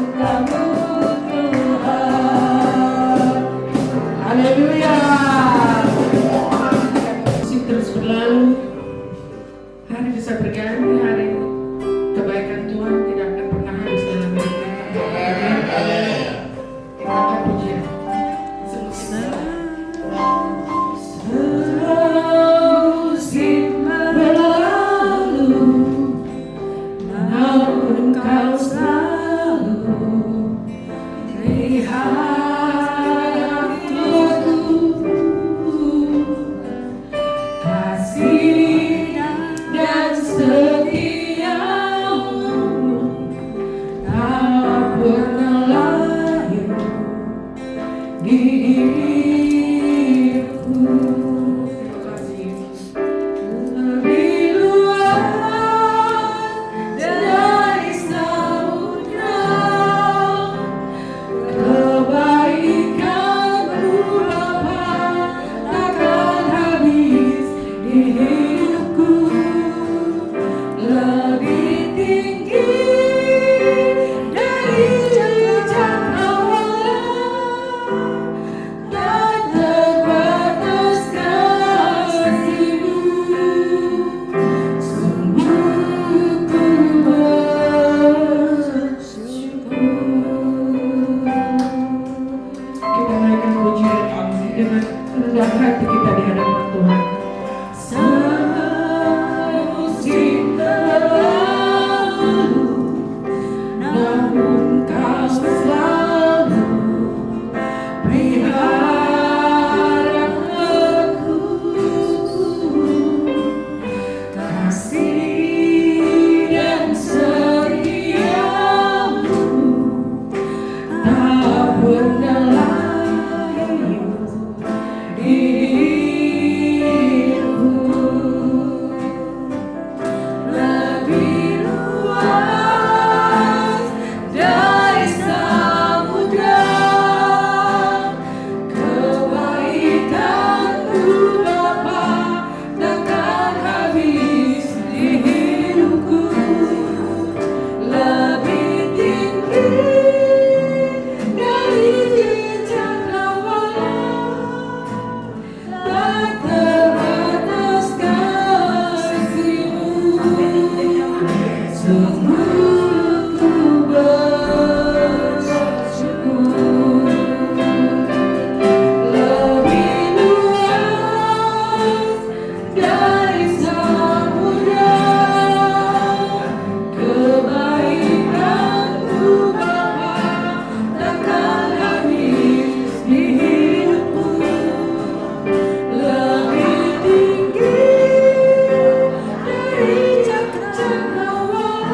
sukamu Tuhan. Haleluya. Masih terus berlalu, hari bisa berganti hari. Kebaikan Tuhan tidak akan pernah habis dalam hidup kita. Kita akan puji. Musim berlalu, namun kau selalu lihat aku. Kasih dan setiamu tak pernah layu di hidupku. Lebih luas dari samudra, kebaikan-Mu Bapa takkan habis di hidupku. Lebih tinggi dari jangkauan, tak terbatas kasih-Mu. Sungguh ku bersyukur. Kita naikkan pujian kami dengan rendah hati kita di hadapan Tuhan. Musim berlalu, namun kau selalu pelihara aku. Kasih dan setiamu tak pernah layu di hidupku. Lebih luas dari samudra, kebaikan-Mu Bapa takkan habis di hidupku. Lebih tinggi dari jangkauan, tak terbatas kasih-Mu. Sungguh ku bersyukur. Lebih luas dari samudra, kebaikan-Mu Bapa takkan habis di hidupku. Lebih tinggi dari jangkauan,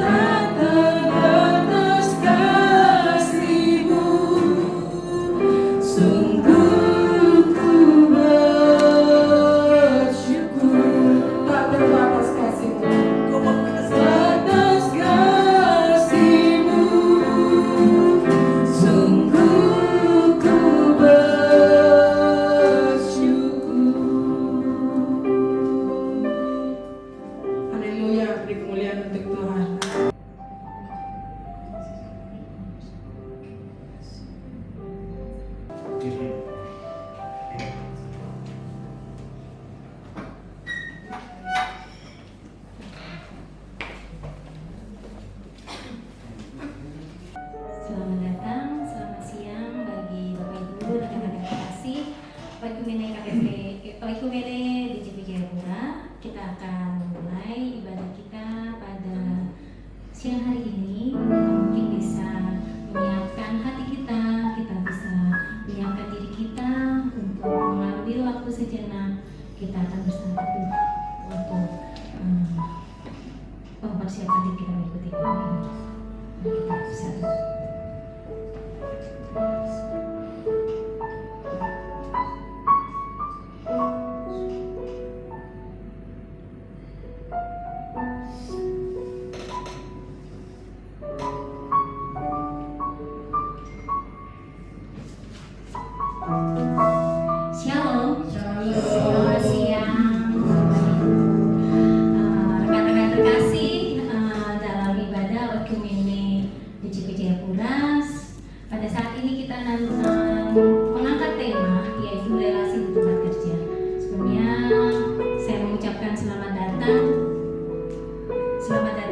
tak terbatas kasih-Mu. Sungguh ku bersyukur. Tak terbatas kasih-Mu, batas kasih-Mu. Sungguh ku bersyukur. Haleluya, beri kemuliaan untuk Tuhan. Selamat datang, selamat siang bagi Bapak Ibu rekan-rekan terkasih, Oikumene DJP Jayapura. Kita akan memulai ibadah kita pada siang hari ini. Kita mungkin bisa menyiapkan hati kita bisa menyiapkan diri kita untuk mengambil waktu sejenak. Kita akan bersama untuk mempersiapkan diri kita mengikuti Tuhan. Kita bersama. pada saat ini kita mengangkat tema yaitu relasi di tempat kerja. Sebelumnya saya mengucapkan selamat datang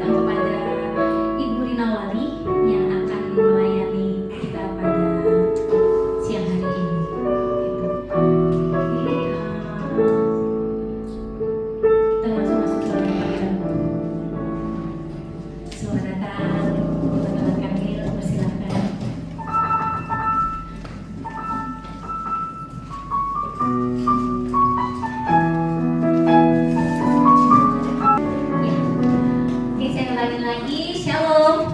kepada Ibu Rinawali yang akan melayani kita pada siang hari ini. Jadi, kita masuk ke dalam panggilan. Selamat datang teman-teman kami, persilahkan. Oke, saya ulangi lagi. Shalom.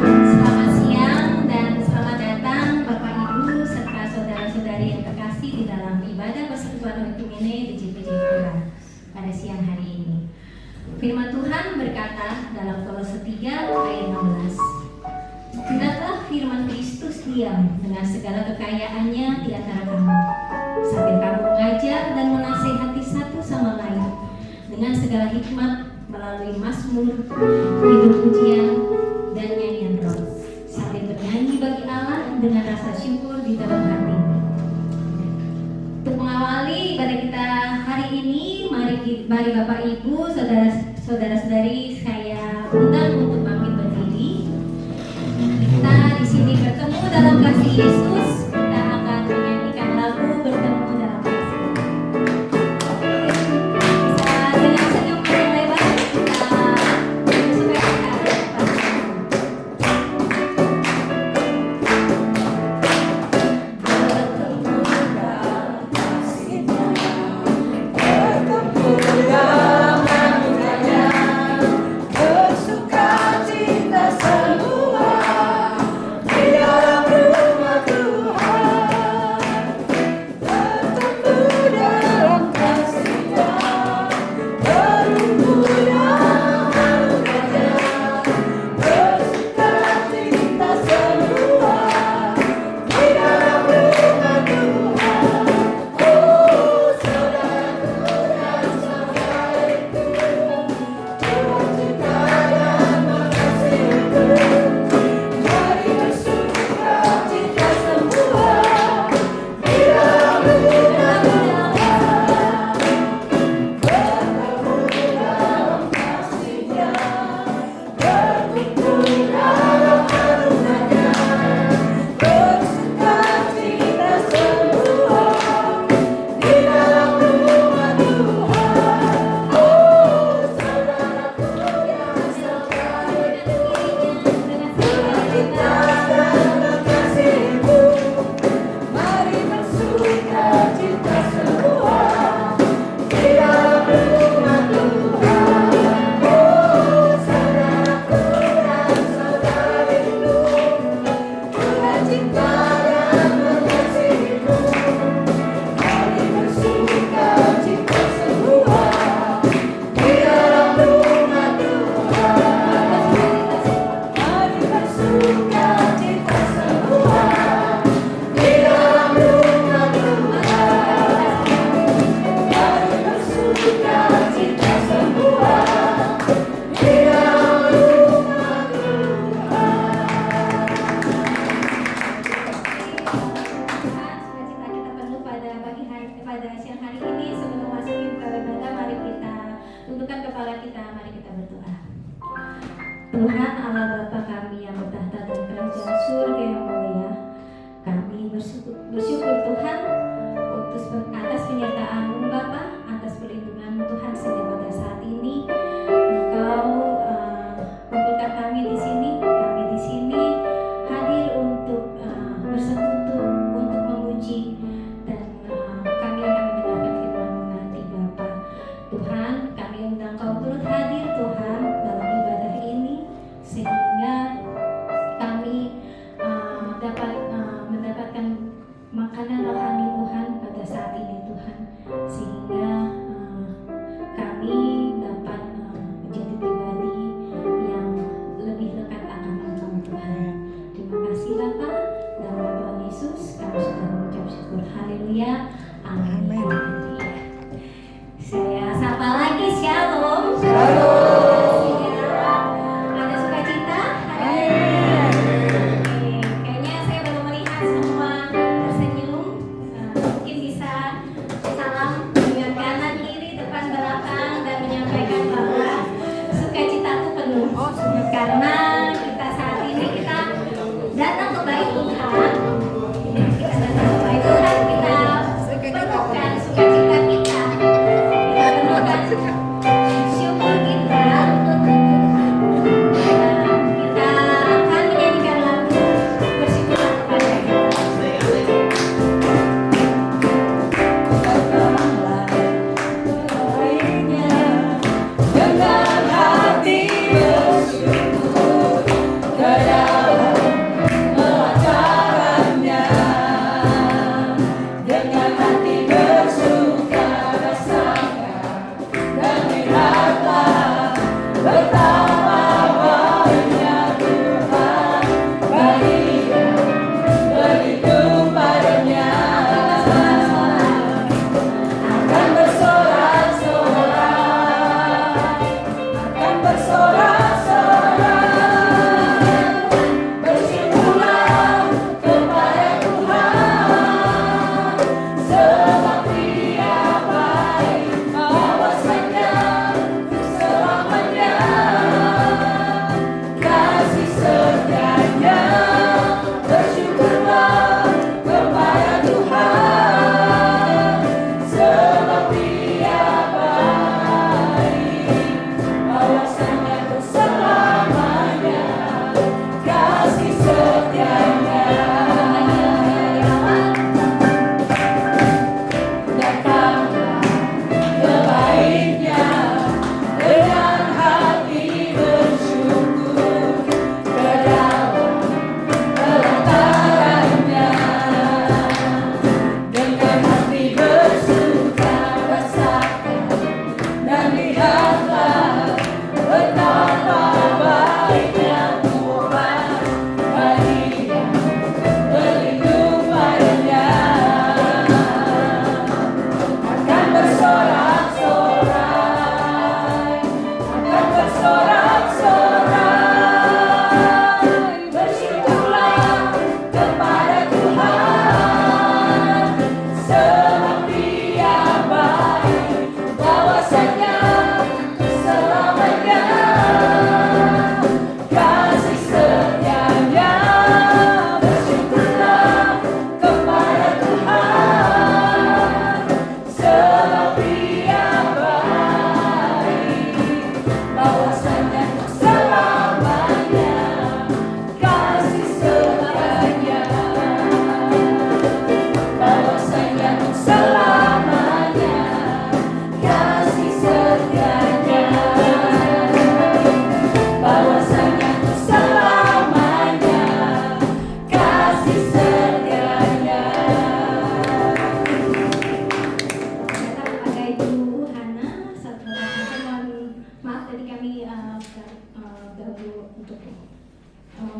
Selamat siang dan selamat datang Bapak Ibu serta saudara-saudari yang terkasih di dalam ibadah persekutuan Ekumene di JPJ Pura pada siang hari ini. Firman Tuhan berkata dalam Kolose 3 ayat 16. Hendaklah firman Kristus diam dengan segala kekayaannya di antara kamu, sambil kamu mengajar dan menasehati satu sama lain dengan segala hikmat melalui mazmur, himne pujian, dan nyanyian roh, sambil bernyanyi bagi Allah dengan rasa syukur di dalam hati. Untuk mengawali ibadah kita hari ini, mari Bapak Ibu, saudara-saudari saya undang untuk bangkit berdiri. Kita di sini bertemu dalam kasih Yesus. Kita akan menyanyikan lagu bertemu dalam kasih. Bisa dengan senyum yang lebar kita supaya kita ada depan. Bertemu dalam kasih-Nya, bertemu dalam anugerah-Nya, bersukacita semua di dalam rumah Tuhan. Bertemu dalam kasih-Nya, bertemu dalam anugerah-Nya, bersukacita semua di dalam rumah Tuhan. Oh, saudaraku dan saudariku, Tuhan cinta dan mengasihiku. Mari bersukacita semua di dalam rumah Tuhan. Bertemu dalam kasih-Nya, berkumpul dalam anugerah-Nya, bersukacita semua di dalam rumah Tuhan. Oh, saudaraku yang saudariku, Tuhan cinta dan mengasihiku. Mari bersukacita semua di dalam rumah Tuhan. Oh, saudaraku dan saudariku, Tuhan cinta dan mengasihiku. Mari bersukacita semua di dalam rumah Tuhan. Mari bersukacita semua di dalam rumah Tuhan. Mari bersukacita semua di dalam rumah Tuhan. Sukacita kita penuh pada siang hari ini. Sebelum masuk ke ibadah, mari kita tundukkan kepala kita, mari kita berdoa. Tuhan Allah Bapa kami yang bertahta dan kerajaan surga yang mulia, kami bersyukur Tuhan atas penyertaan-Mu Bapa, atas perlindungan Tuhan sehingga pada saat ini Engkau kumpulkan kami di sini hadir untuk bersekutu, untuk memuji, dan kami akan mendengarkan firman-Mu nanti Bapa. Tuhan, kami undang Kau turut hadir Tuhan dalam ibadah ini sehingga kami dapat mendapatkan makanan rohani Tuhan pada saat ini Tuhan, sehingga kami dapat menjadi pribadi yang lebih dekat akan Engkau Tuhan. Terima kasih Bapa, dalam nama Tuhan Yesus kami sudah mengucap syukur. Haleluya, amin. Saya sapa lagi, shalom. Shalom. Ada sukacita? Amin.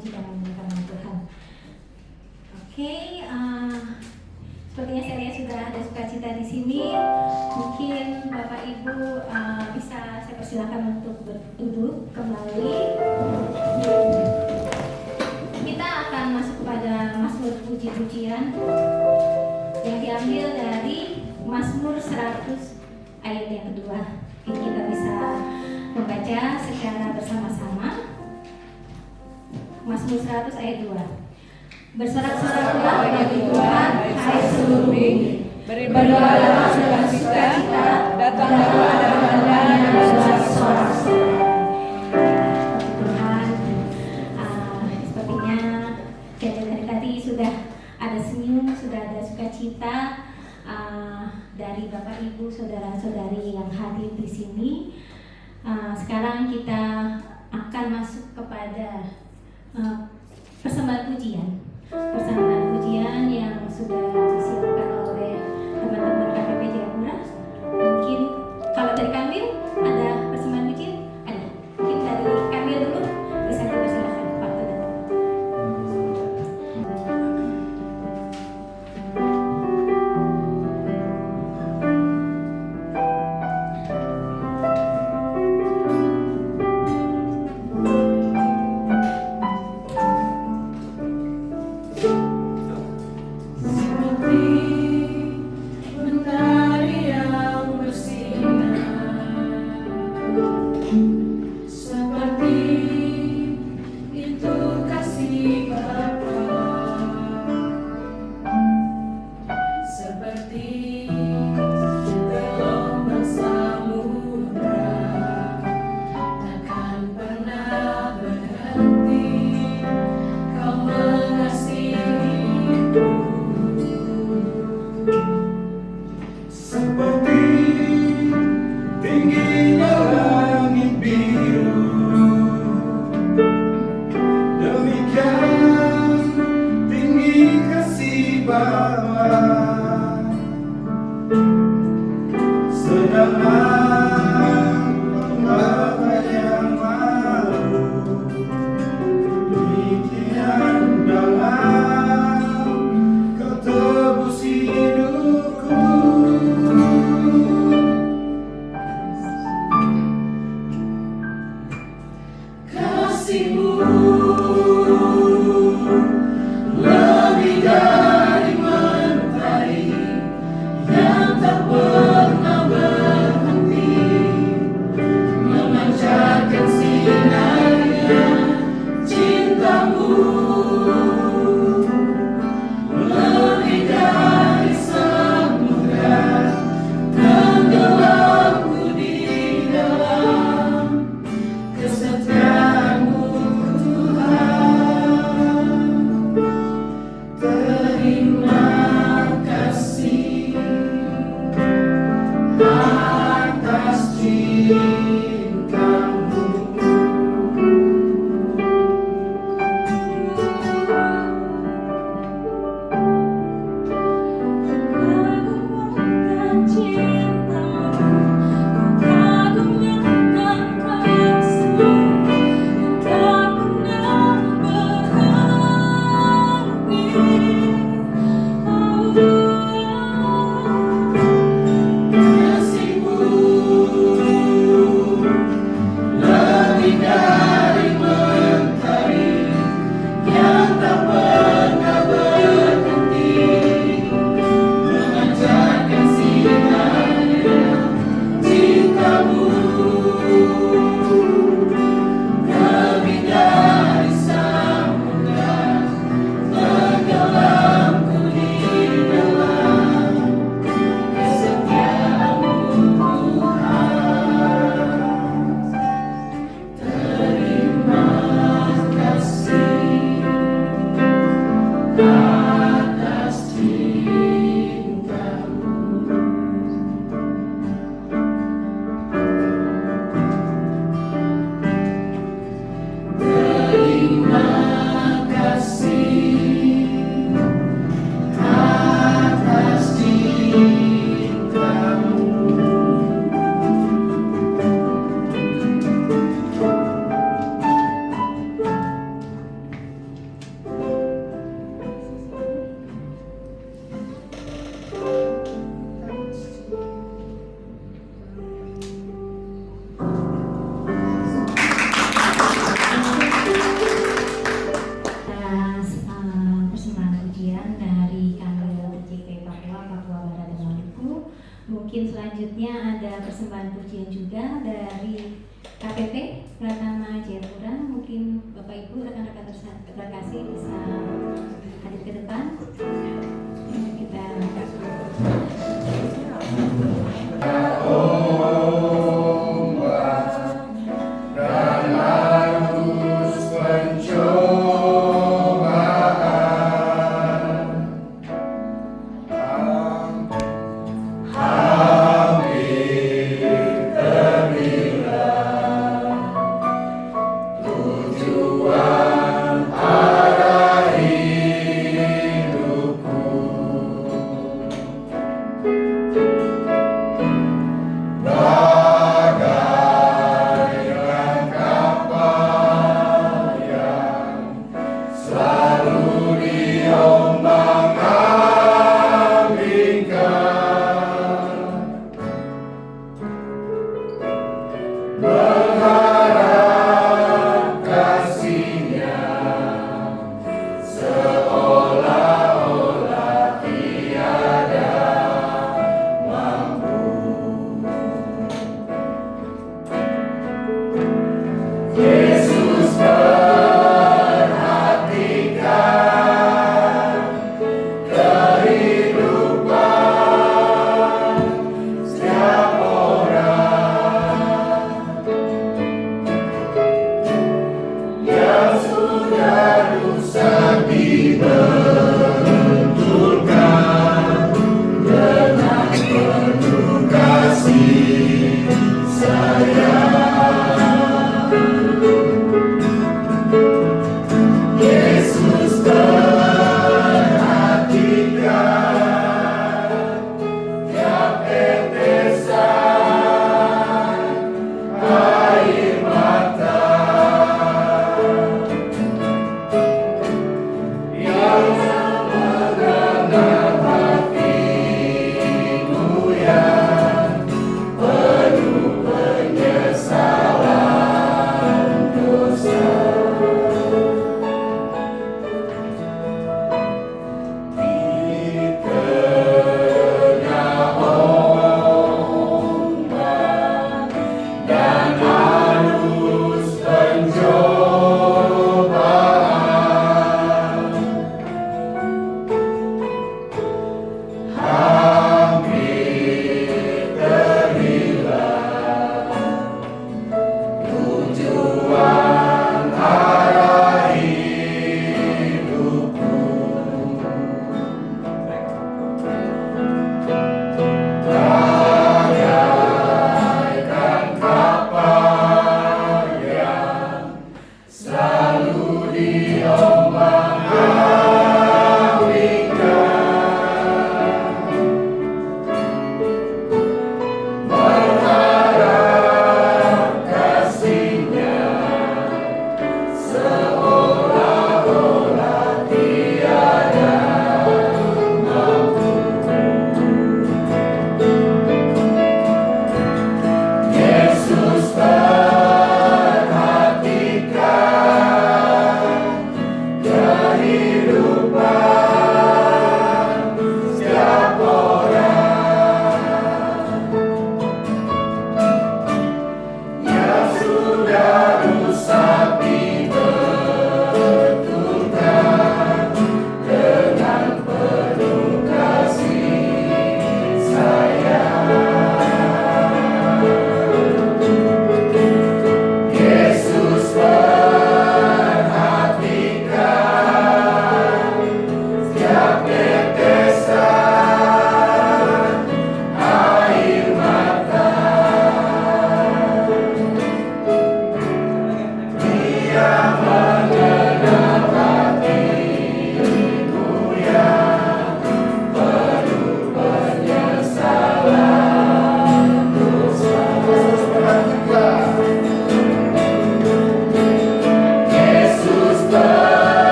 memuji dan memuliakan nama Tuhan. Oke, sepertinya saya lihat sudah ada sukacita di sini. Mungkin Bapak Ibu bisa saya persilakan untuk berduduk kembali. Kita akan masuk kepada Mazmur puji-pujian yang diambil dari Mazmur 100 ayat yang kedua. Ini kita bisa membaca secara bersama-sama. Mazmur 100 ayat 2. Bersorak-soraklah bagi Tuhan, hai seluruh bumi. Berdoalah dengan sukacita, datanglah hadapan-Nya dengan sorak-sorai. Tuhan, sepertinya dari tadi sudah ada senyum, sudah ada sukacita dari Bapak Ibu, saudara-saudari yang hadir di sini. Sekarang kita akan masuk kepada persembahan pujian yang sudah disiapkan oleh teman-teman KPP Jayapura. Mungkin kalau dari Kamil ada persembahan pujian? Ada. Mungkin dari Kamil dulu bisa dipersilakan waktu dan persembahan pujian juga dari KPP Pratama Jayapura. Mungkin Bapak Ibu rekan-rekan terkasih bisa hadir ke depan. Kita Yesus perhatikan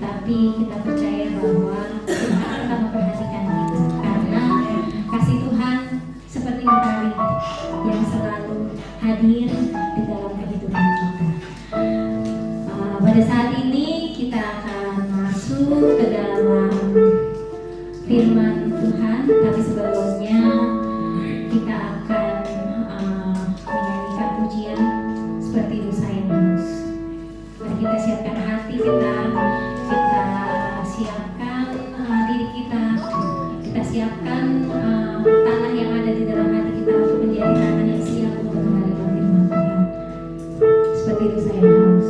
tapi kita percaya bahwa Tuhan akan memperhatikan kita, karena kasih Tuhan seperti mentari yang selalu hadir di dalam kehidupan kita. Pada saat ini kita akan masuk ke dalam firman Tuhan, tapi sebelumnya kita akan menyanyikan pujian seperti dosa yang halus. Mari kita siapkan hati kita siapkan diri kita siapkan tanah yang ada di dalam hati kita untuk menjadi tanah yang siap untuk menerima firman Tuhan. Seperti dosa yang halus.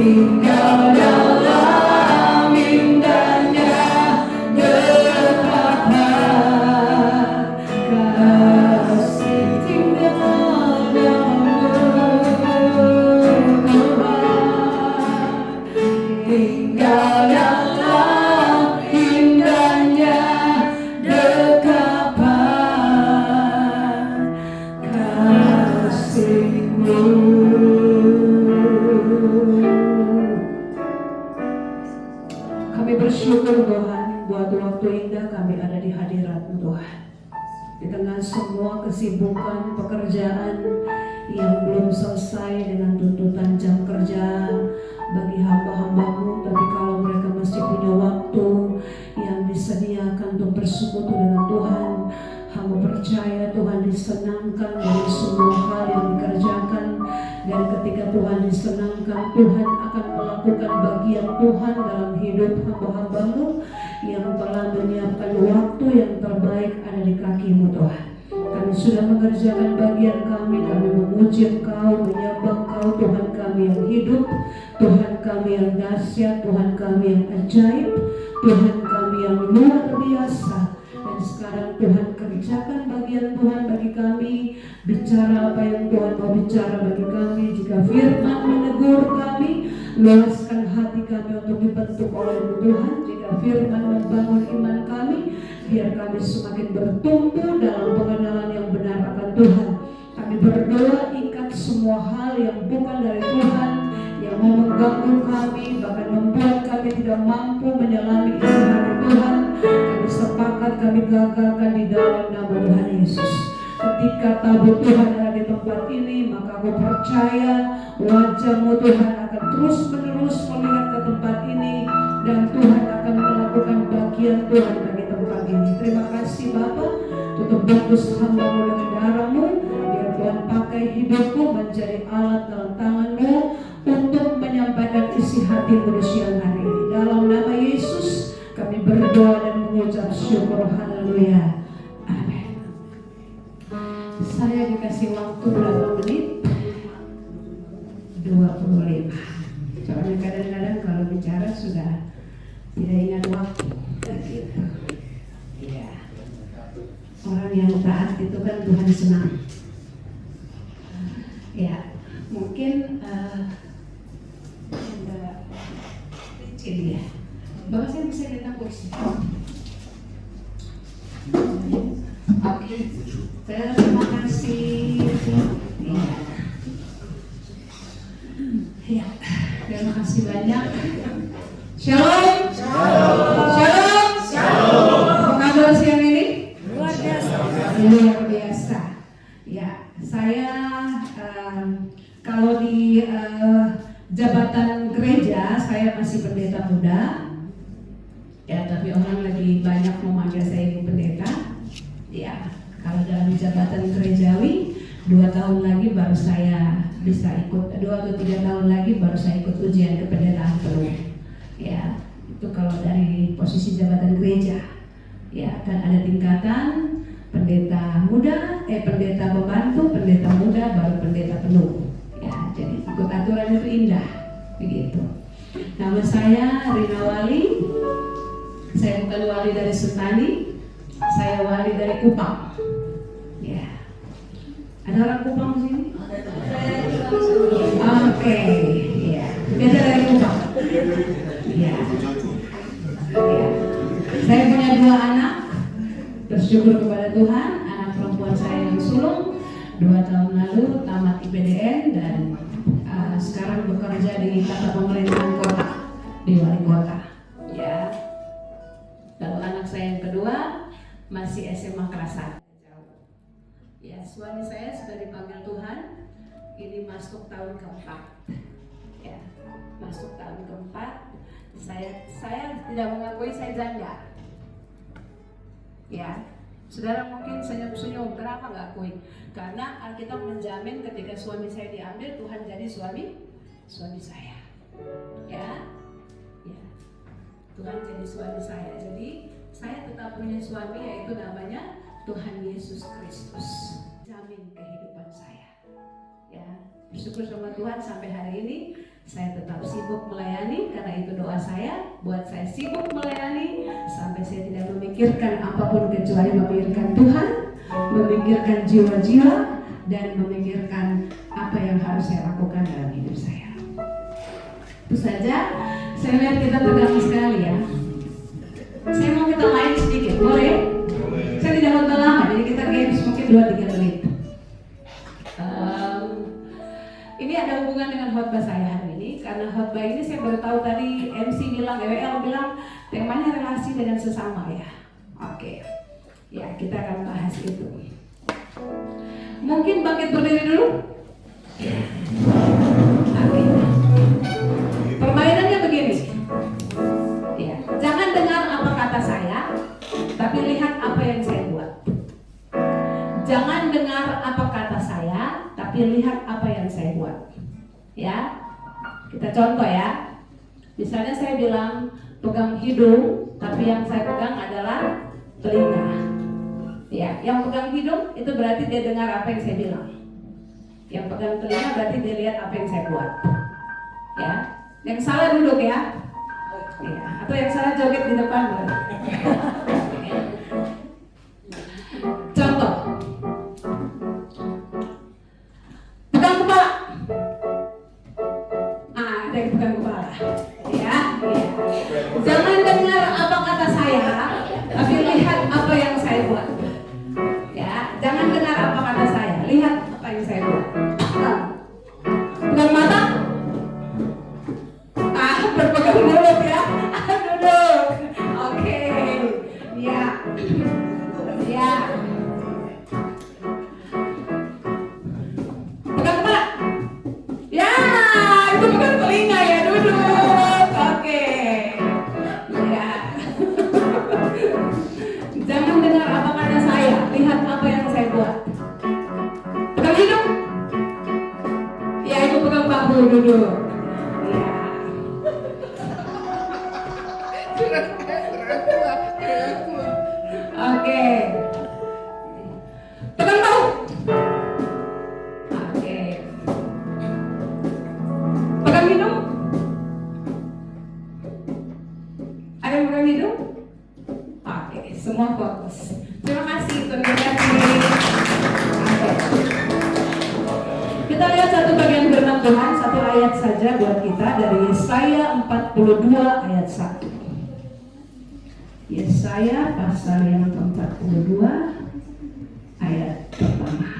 tinggal dalam indahnya dekapan kasih, tinggal dalam tinggal dalam indahnya dekapan kasih-Mu. Kami bersyukur Tuhan buat waktu indah kami ada di hadirat-Mu Tuhan. Di tengah semua kesibukan pekerjaan yang belum selesai dengan tuntutan jam kerja bagi hamba-hamba-Mu, tapi kalau mereka masih punya waktu yang disediakan untuk bersekutu dengan Tuhan, hamba percaya Tuhan disenangkan dari semua hal yang dikerjakan, dan ketika Tuhan disenangkan, Tuhan akan melakukan bagian Tuhan dalam hidup hamba-hamba-Mu yang telah menyiapkan waktu yang terbaik ada di kaki-Mu Tuhan. Kami sudah mengerjakan bagian kami memuji Engkau, menyembah Engkau, Tuhan kami yang hidup, Tuhan kami yang dahsyat, Tuhan kami yang ajaib, Tuhan kami yang luar biasa. Dan sekarang Tuhan kerjakan bagian Tuhan bagi kami, bicara apa yang Tuhan mau bicara bagi kami. Jika firman menegur kami, luaskan hati kami untuk dibentuk oleh Tuhan. Jika firman membangun iman kami, biar kami semakin bertumbuh dalam pengenalan yang benar akan Tuhan. Kami berdoa, ikat semua hal yang bukan dari Tuhan, yang mau mengganggu kami, bahkan membuat kami tidak mampu menyelami isi hati Tuhan. Kami sepakat, kami gagalkan di dalam nama Tuhan Yesus. Ketika tabut Tuhan ada di tempat ini, maka aku percaya wajah-Mu Tuhan akan terus menerus melihat ke tempat ini, dan Tuhan akan melakukan bagian Tuhan bagi tempat ini. Terima kasih Bapa, tutup bungkus hamba-Mu dengan darah-Mu, biar Tuhan pakai hidupku menjadi alat dalam tangan-Mu untuk menyampaikan isi hati-Mu di siang hari ini. Dalam nama Yesus kami berdoa dan mengucap syukur. Haleluya, amin. Saya dikasih waktu berapa menit? 25. Soalnya kadang-kadang kalau bicara sudah tidak ingat waktu, gitu. Ya. Orang yang taat itu kan Tuhan senang. Ya, mungkin kecil ya. Bapak saya bisa datang kursi. Oke, terima kasih. Ya, terima kasih banyak. Shalom. Shalom. Shalom. Shalom. Apa kabar siang ini? Luar biasa. Luar biasa. Ya, saya kalau di jabatan gereja saya masih pendeta muda. Ya, tapi orang lebih banyak memanggil saya ibu pendeta. Ya, kalau dalam jabatan gerejawi 2 tahun lagi baru saya bisa ikut, 2 atau 3 tahun lagi baru saya ikut ujian kependetaan penuh. Ya, itu kalau dari posisi jabatan gereja. Ya, kan ada tingkatan pendeta muda, pendeta pembantu, pendeta muda, baru pendeta penuh. Ya, jadi ikut aturan itu indah, begitu. Nama saya Rina Wali. Saya bukan wali dari Sentani, saya wali dari Kupang. Ya, ada orang Kupang di sini? Oke, ya, beda dari Kupang. Ya. Ya. Saya punya 2 anak. Bersyukur kepada Tuhan, anak perempuan saya yang sulung 2 tahun lalu tamat IPDN dan sekarang bekerja di tata pemerintahan kota, di wali kota. Ya. Lalu anak saya yang kedua masih SMA Kerasan. Ya, suami saya sudah dipanggil Tuhan. Ini masuk tahun keempat. Ya, masuk tahun keempat. Saya tidak mengakui saya janda. Ya, saudara mungkin senyum-senyum, kenapa nggak akui? Karena Alkitab menjamin ketika suami saya diambil, Tuhan jadi suami saya. Ya, ya, Tuhan jadi suami saya. Jadi saya tetap punya suami, yaitu namanya Tuhan Yesus Kristus. Jamin kehidupan saya. Ya, bersyukur sama Tuhan sampai hari ini Saya tetap sibuk melayani karena itu doa saya. Buat saya sibuk melayani sampai saya tidak memikirkan apapun kecuali memikirkan Tuhan, memikirkan jiwa-jiwa, dan memikirkan apa yang harus saya lakukan dalam hidup saya. Itu saja. Saya lihat kita tegang sekali ya. Saya mau kita main sedikit, boleh? Saya tidak khotbah lama, jadi kita games mungkin 2-3 menit. Ini ada hubungan dengan khotbah saya hari ini, karena khotbah ini saya baru tahu tadi MC bilang, EWL bilang temanya relasi dengan sesama ya. Oke, ya kita akan bahas itu. Mungkin bangkit berdiri dulu. Oke. Permainannya begini. Ya, jangan dengar apa kata saya, tapi lihat apa yang saya buat. Jangan dengar apa kata saya, tapi lihat apa yang saya buat. Ya, kita contoh ya. Misalnya saya bilang pegang hidung, tapi yang saya pegang adalah telinga. Ya, yang pegang hidung itu berarti dia dengar apa yang saya bilang. Yang pegang telinga berarti dia lihat apa yang saya buat. Ya, yang salah duduk ya. Ya, atau yang salah joget di depan. Contoh. Pegang kepala. Ada yang pegang kepala. Ya, ya. Jangan dengar apa kata saya, tapi lihat apa yang saya buat. Ya, jangan dengar apa kata saya, lihat apa yang saya buat. Pegang mata. Berpegang mulut ya. Duduk. Oke. Ya. Ya. Pegang kepala. Ya, itu bukan telinga ya, duduk. Oke. Ya. Jangan dengar apa kata saya, lihat apa yang saya buat. Pegang hidung. Ya, itu pegang bahu, duduk. Ya. Oke. Pegang bahu. Oke. Pegang hidung. Ada yang pegang hidung? Oke, semua fokus. Terima kasih, terima kasih. Oke. Kita lihat satu bagian firman Tuhan, satu ayat saja buat kita dari Yesaya 42 ayat 1. Yesaya pasal yang ke-42 ayat pertama.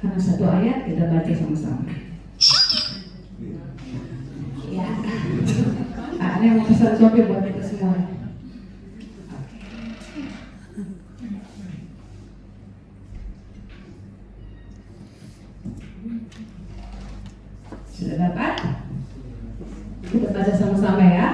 Karena satu ayat kita baca sama-sama. Ya. Ada yang mau pesan kopi buat kita semua. Sudah dapat? Kita baca sama-sama ya.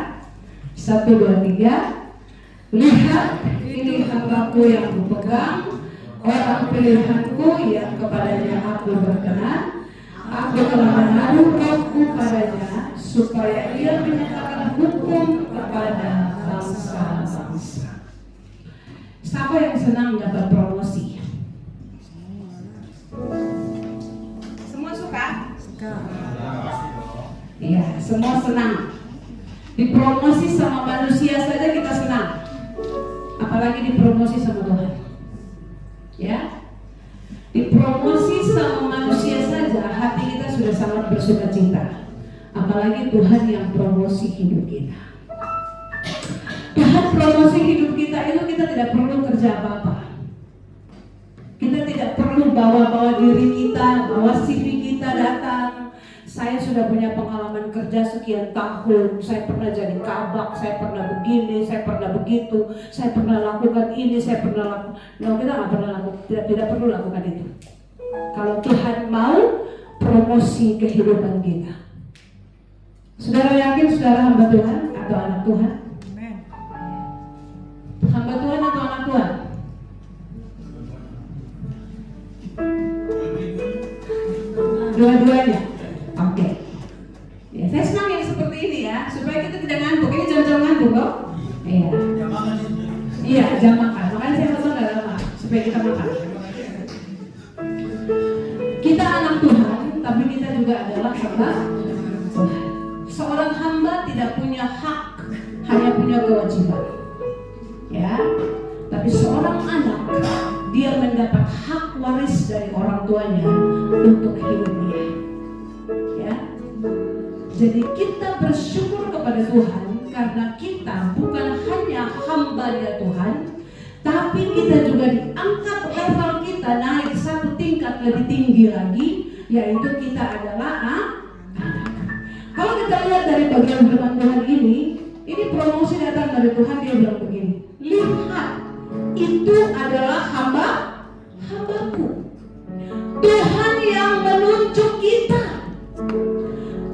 1, 2, 3. Lihat, ini hambaku yang kupegang, orang pilihanku yang kepadanya aku berkenan. Aku telah menaruh rohku padanya, supaya ia menyatakan hukum kepada bangsa-bangsa. Siapa yang senang dapat promosi? Semua suka? Suka. Iya, semua senang. Dipromosi sama manusia saja kita senang, apalagi dipromosi sama Tuhan. Ya, dipromosi sama manusia saja hati kita sudah sangat bersuka cita, apalagi Tuhan yang promosi hidup kita. Tuhan promosi hidup kita itu kita tidak perlu kerja apa-apa. Kita tidak perlu bawa-bawa diri kita, bawa CV kita datang. Saya sudah punya pengalaman kerja sekian tahun, saya pernah jadi kabak, saya pernah begini, saya pernah begitu, saya pernah lakukan ini, saya pernah lakukan. No, kita nggak pernah lakukan, tidak perlu lakukan itu. Kalau Tuhan mau promosi kehidupan kita. Saudara yakin saudara hamba Tuhan atau anak Tuhan? Amen. Hamba Tuhan atau anak Tuhan? Dua-duanya. Oke. Ya, saya senang yang seperti ini ya, supaya kita tidak ngantuk. Ini jam-jam ngantuk kok. Iya. Iya, jam makan. Makanya saya pesan nggak lama, supaya kita makan. Kita anak Tuhan, tapi tapi kita juga adalah hamba Tuhan. Seorang hamba tidak punya hak, hanya punya kewajiban. Ya, tapi seorang anak dia mendapat hak waris dari orang tuanya untuk hidup dia. Ya, jadi kita bersyukur kepada Tuhan karena kita bukan hanya hamba-Nya Tuhan, tapi kita juga diangkat level kita naik satu tingkat lebih tinggi lagi, yaitu kita adalah anak. Kalau kita lihat dari bagian firman Tuhan ini promosi datang dari Tuhan. Dia bilang begini, lihat, itu adalah hambaku. Tuhan yang menunjuk kita,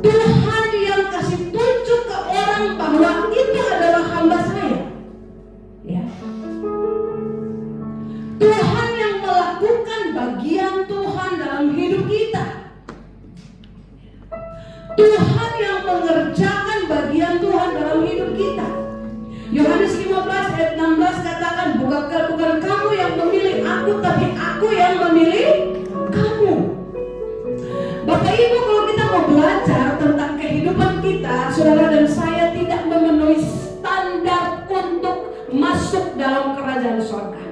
Tuhan yang kasih tunjuk ke orang bahwa itu adalah hamba saya. Ya. Tuhan yang melakukan bagian Tuhan dalam hidup kita. Tuhan yang mengerjakan bagian Tuhan dalam hidup kita. Yohanes 15 ayat 16 katakan, bukan kamu yang memilih aku, tapi aku yang memilih kamu. Bapak Ibu, kalau kita mau belajar tentang kehidupan kita, saudara dan saya tidak memenuhi standar untuk masuk dalam kerajaan surga.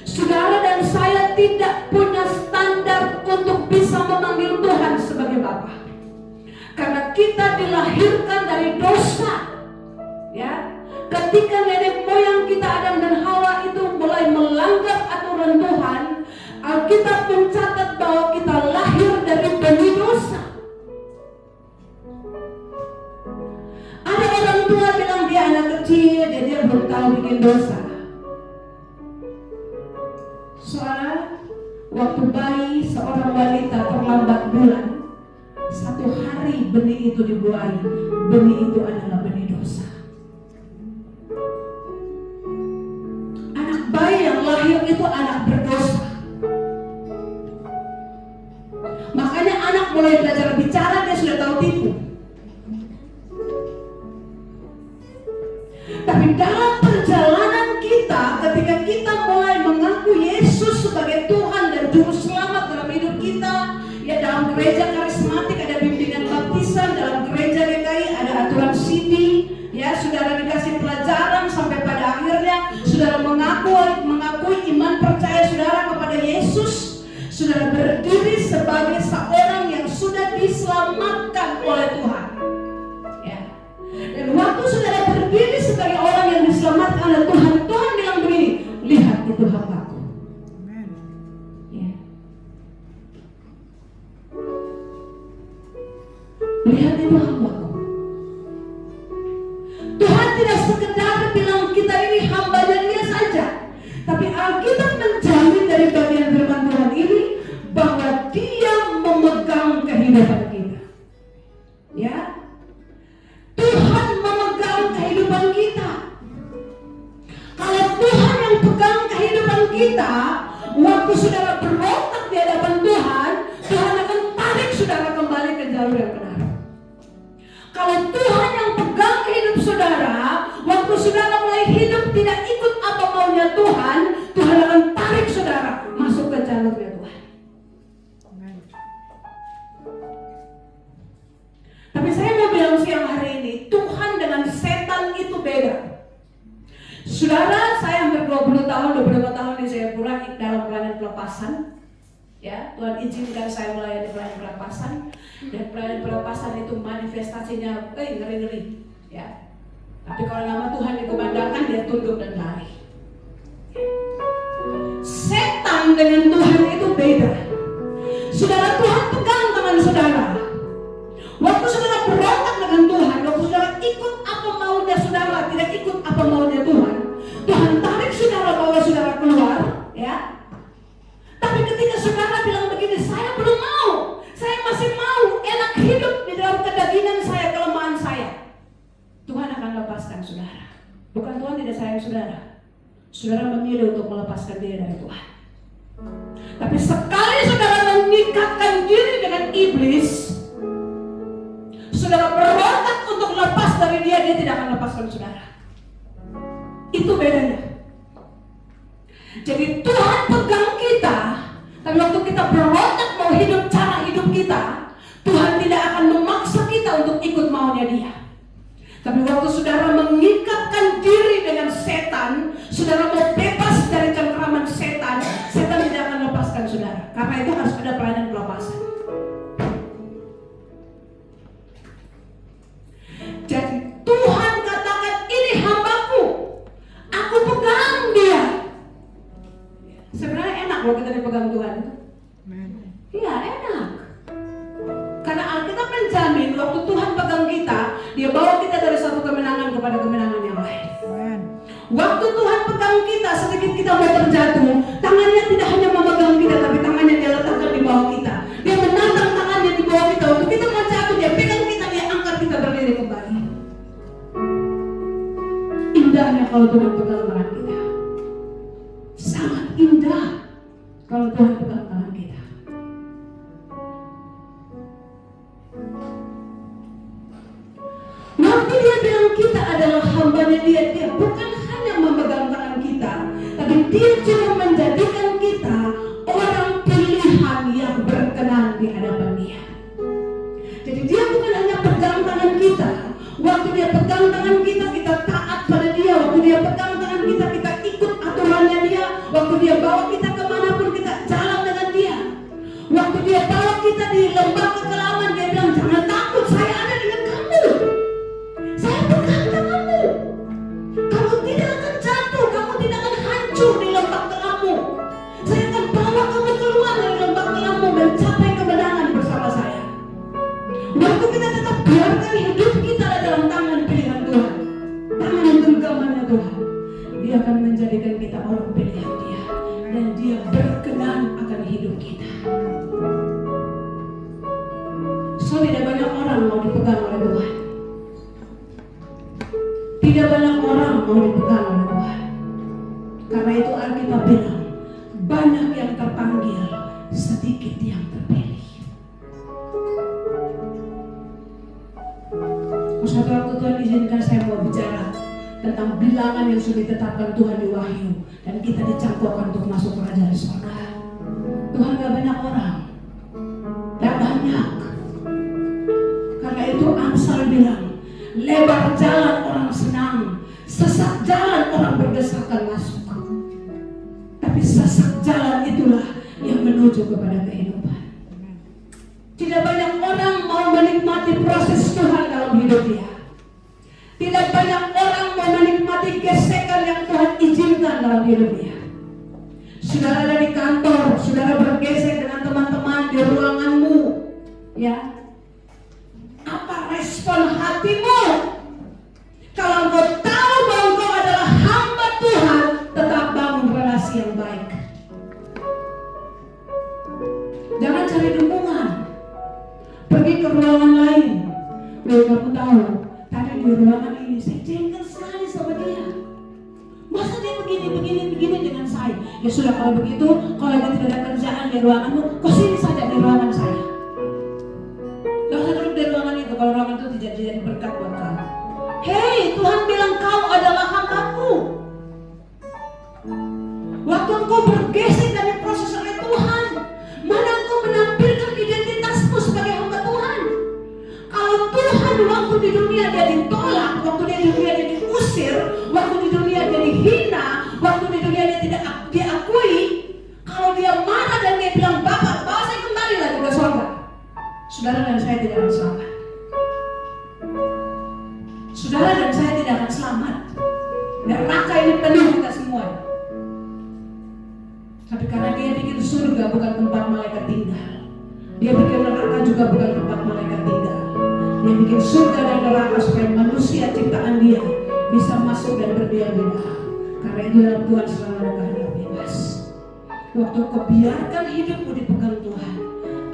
Saudara dan saya tidak punya standar untuk bisa memanggil Tuhan sebagai Bapa. Karena kita dilahirkan dari dosa. Ya, ketika nenek moyang kita Adam dan Hawa itu mulai melanggar aturan Tuhan, Alkitab mencatat bahwa kita lahir dari benih dosa. Ada orang tua bilang dia anak kecil, jadi dia belum tahu bikin dosa. Soalnya waktu bayi seorang wanita terlambat bulan, satu hari benih itu dibuai, benih itu adalah benih dosa. Anak bayi yang lahir itu anak berdosa. Makanya anak mulai belajar bicara, dia sudah tahu tipu. Tapi dalam perjalanan kita, ketika kita mulai mengaku Yesus sebagai Tuhan dan Juru Selamat dalam hidup kita, ya dalam gereja karismatik ada bimbingan baptisan, dalam gereja GKI ada aturan CD, ya saudara dikasih pelajaran sampai pada akhirnya saudara mengakui iman percaya saudara kepada Yesus, saudara berdiri sebagai seorang yang sudah diselamatkan oleh Tuhan. Ya. Dan waktu saudara berdiri sebagai orang yang diselamatkan oleh Tuhan, Tuhan bilang begini, lihat itu hambaku. Ya. Lihat itu hambaku. Tuhan tidak sekedar bilang kita ini hambanya Dia saja, tapi Alkitab menjamin dari bagian firman Tuhan ini bahwa Dia memegang kehidupan kita. Ya, Tuhan memegang kehidupan kita. Kalau Tuhan yang pegang kehidupan kita, waktu saudara berontak di hadapan Tuhan, Tuhan akan tarik saudara kembali ke jalur yang benar. Kalau Tuhan yang pegang hidup saudara, waktu saudara mulai hidup tidak ikut apa maunya Tuhan, Tuhan akan tarik saudara masuk ke jalurnya Tuhan. Tapi saya mau bilang siang hari ini, Tuhan dengan setan itu beda. Saudara, saya hampir 20 tahun, 25 tahun di Jayapura dalam pelayanan pelepasan. Ya, Tuhan izinkan saya melayani pelayanan pelepasan, dan pelayanan pelepasan itu manifestasinya ngeri-ngeri. Ya. Tapi kalau nama Tuhan dikumandangkan, dia tunduk dan lari. Setan dengan Tuhan itu beda. Saudara, Tuhan pegang tangan saudara. Waktu saudara berontak dengan Tuhan, waktu saudara ikut apa maunya saudara, tidak ikut apa maunya Tuhan, Tuhan tarik saudara bawa saudara keluar, ya. Tapi ketika saudara bilang begini, saya belum mau, saya masih mau enak hidup di dalam kedagingan saya, kelemahan saya, Tuhan akan lepaskan saudara. Bukan Tuhan tidak sayang saudara, saudara memilih untuk melepaskan diri dari Tuhan. Tapi sekali saudara mengikatkan diri dengan iblis, saudara berontak untuk lepas dari dia, dia tidak akan lepaskan saudara. Itu bedanya. Jadi Tuhan pegang kita, tapi waktu kita berontak mau hidup cara hidup kita, kita, Tuhan tidak akan memaksa kita untuk ikut maunya Dia. Tapi waktu saudara mengikatkan diri dengan setan, saudara mau bebas dari cengkraman setan, setan tidak akan lepaskan saudara. Karena itu harus ada pelayanan pelepasan. Jadi Tuhan katakan, ini hambaku, aku pegang dia. Sebenarnya enak loh kita dipegang Tuhan itu. Iya enak. Karena Alkitab menjamin waktu Tuhan pegang kita, Dia bawa kita dari satu kemenangan kepada kemenangan yang lain. Waktu Tuhan pegang kita, sedikit kita mau terjatuh, tangannya tidak hanya memegang kita, tapi tangannya Dia letakkan di bawah kita. Dia menantang tangannya di bawah kita. Waktu kita mau jatuh, Dia pegang kita, Dia angkat kita berdiri kembali. Indahnya kalau Tuhan pegang tangan kita. Sangat indah kalau Tuhan pegang tangan kita. Waktu Dia bilang kita adalah hambanya Dia, Dia bukan hanya memegang tangan kita, tapi Dia juga menjadikan kita orang pilihan yang berkenan di hadapan Dia. Jadi Dia bukan hanya pegang tangan kita. Waktu Dia pegang tangan kita, kita taat pada Dia. Waktu Dia pegang tangan kita, kita ikut aturannya Dia. Waktu Dia bawa kita kemanapun, kita jalan dengan Dia. Waktu Dia bawa kita di lembah kekelaman, Dia bilang, jangan takut, saya ada dengan kamu. Saya pegang tanganmu. Kamu tidak akan jatuh, kamu tidak akan hancur di lembah kelammu. Saya akan bawa kamu keluar dari lembah kelammu dan capai kemenangan bersama saya. Waktu kita tetap biarkan hidup kita dalam tangan pilihan Tuhan, tangan genggamannya Tuhan, Dia akan menjadikan kita orang pilihan Dia, dan Dia berkenan akan hidup kita. So tidak banyak orang mau dipegang oleh Tuhan. Tidak banyak orang mau dipegang oleh Tuhan. Karena itu Alkitab bilang, banyak yang terpanggil, sedikit yang terpilih. Suatu waktu Tuhan izinkan saya mau bicara tentang bilangan yang sudah ditetapkan Tuhan di Wahyu, dan kita dicampurkan untuk masuk kerajaan surga. Tuhan gak banyak orang, gak banyak. Karena itu Amsal bilang, lebar jalan orang senang, sesak jalan orang berdesakan masuk. Tapi sesak jalan itulah yang menuju kepada kehidupan. Tidak banyak orang mau menikmati proses Tuhan dalam hidup dia. Tidak banyak orang mau menikmati gesekan yang Tuhan izinkan dalam hidup dia. Saudara ada di kantor, saudara bergesek dengan teman-teman di ruanganmu, ya. Apa respon hatimu? Kalau engkau tahu bahwa engkau adalah hamba Tuhan, tetap bangun relasi yang baik. Jangan cari dukungan. Pergi ke ruangan lain. Kamu tahu, tadi di ruangan ini saya jengkel sekali sama dia. Masa dia begini dengan saya? Ya sudah, kalau begitu, kalau dia tidak ada kerjaan di ruanganmu, kau sini saja di ruangan saya. Gak usah duduk di ruangan itu, kalau ruangan itu tidak jadi berkat buat kamu. Hei, Tuhan bilang kau adalah hambaku. Waktu engkau bergesek dari proses oleh Tuhan, mana engkau menampilkan identitasmu sebagai hamba Tuhan? Kalau Tuhan waktu di dunia dia ditolak, waktu di dunia dia diusir, waktu di dunia dia dihina, waktu di dunia dia tidak diakui, kalau dia marah dan dia bilang, Bapak, bawa saya kembali lagi ke surga, saudara dan saya tidak akan selamat. Saudara dan saya tidak akan selamat. Neraka ini penuh kita semua. Tapi karena dia bikin surga bukan tempat malaikat tinggal, dia bikin neraka juga bukan tempat malaikat tinggal. Dia bikin surga dan neraka supaya manusia ciptaan dia bisa masuk dan berdiam di dalam. Karena itu dalam Tuhan selalu ada kehendak bebas. Waktu kau biarkan hidupmu dipegang Tuhan,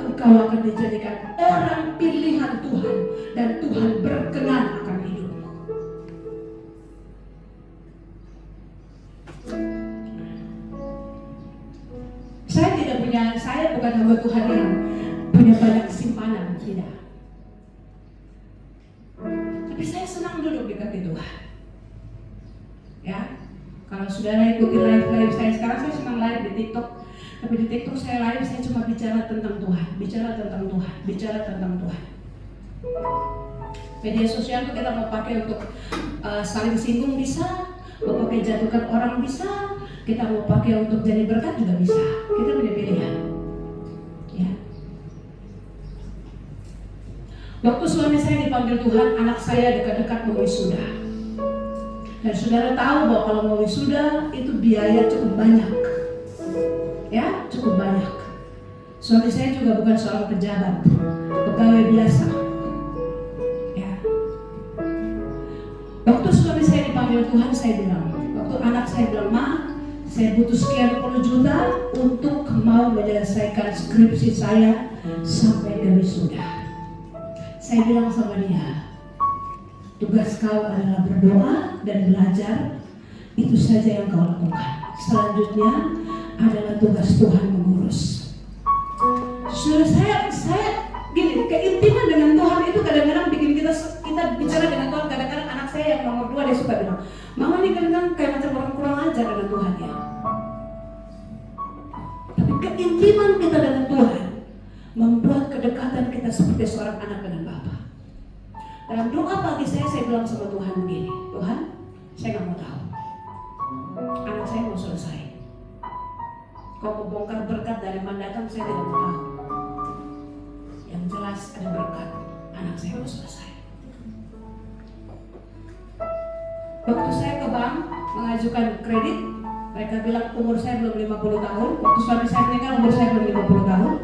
engkau akan dijadikan orang pilihan Tuhan, dan Tuhan berkenan akan hidupmu. Saya bukan hamba Tuhan yang punya banyak simpanan, tidak. Tapi saya senang duduk di kaki Tuhan. Ya, kalau saudara ikuti live saya sekarang, saya senang live di TikTok. Tapi di TikTok saya live, saya cuma bicara tentang Tuhan, bicara tentang Tuhan, bicara tentang Tuhan. Media sosial itu kita mau pakai untuk saling singgung bisa, mau pakai jatuhkan orang bisa, kita mau pakai untuk jadi berkat juga bisa. Kita punya pilihan. Ya. Waktu suami saya dipanggil Tuhan, anak saya dekat-dekat mau wisuda. Dan saudara tahu bahwa kalau mau wisuda itu biaya cukup banyak. Ya, cukup banyak. Suami saya juga bukan seorang pejabat, pegawai biasa. Ya. Waktu suami saya dipanggil Tuhan, saya bilang, waktu anak saya bilang, "Ma, saya butuh sekian puluh juta untuk mau menyelesaikan skripsi saya sampai ke wisuda." Saya bilang sama dia, "Tugas kau adalah berdoa dan belajar, itu saja yang kau lakukan. Selanjutnya adalah tugas Tuhan mengurus." Saudara, saya gini, keintiman dengan Tuhan itu kadang-kadang bikin kita bicara dengan Tuhan. Kadang-kadang anak saya yang nomor 2 dia suka bilang, "Mama ini kadang-kadang kayak macam orang kurang ajar dengan Tuhan ya." Tapi keintiman kita dengan Tuhan membuat kedekatan kita seperti seorang anak dengan Bapa. Dalam doa pagi saya bilang sama Tuhan begini, "Tuhan, saya nggak mau tahu. Anak saya mau selesai. Kau mau bongkar berkat dari mana datang, saya tidak mau tahu. Yang jelas ada berkat, anak saya mau selesai." Waktu saya ke bank mengajukan kredit, mereka bilang umur saya belum 50 tahun. Waktu suami saya meninggal umur saya belum 50 tahun.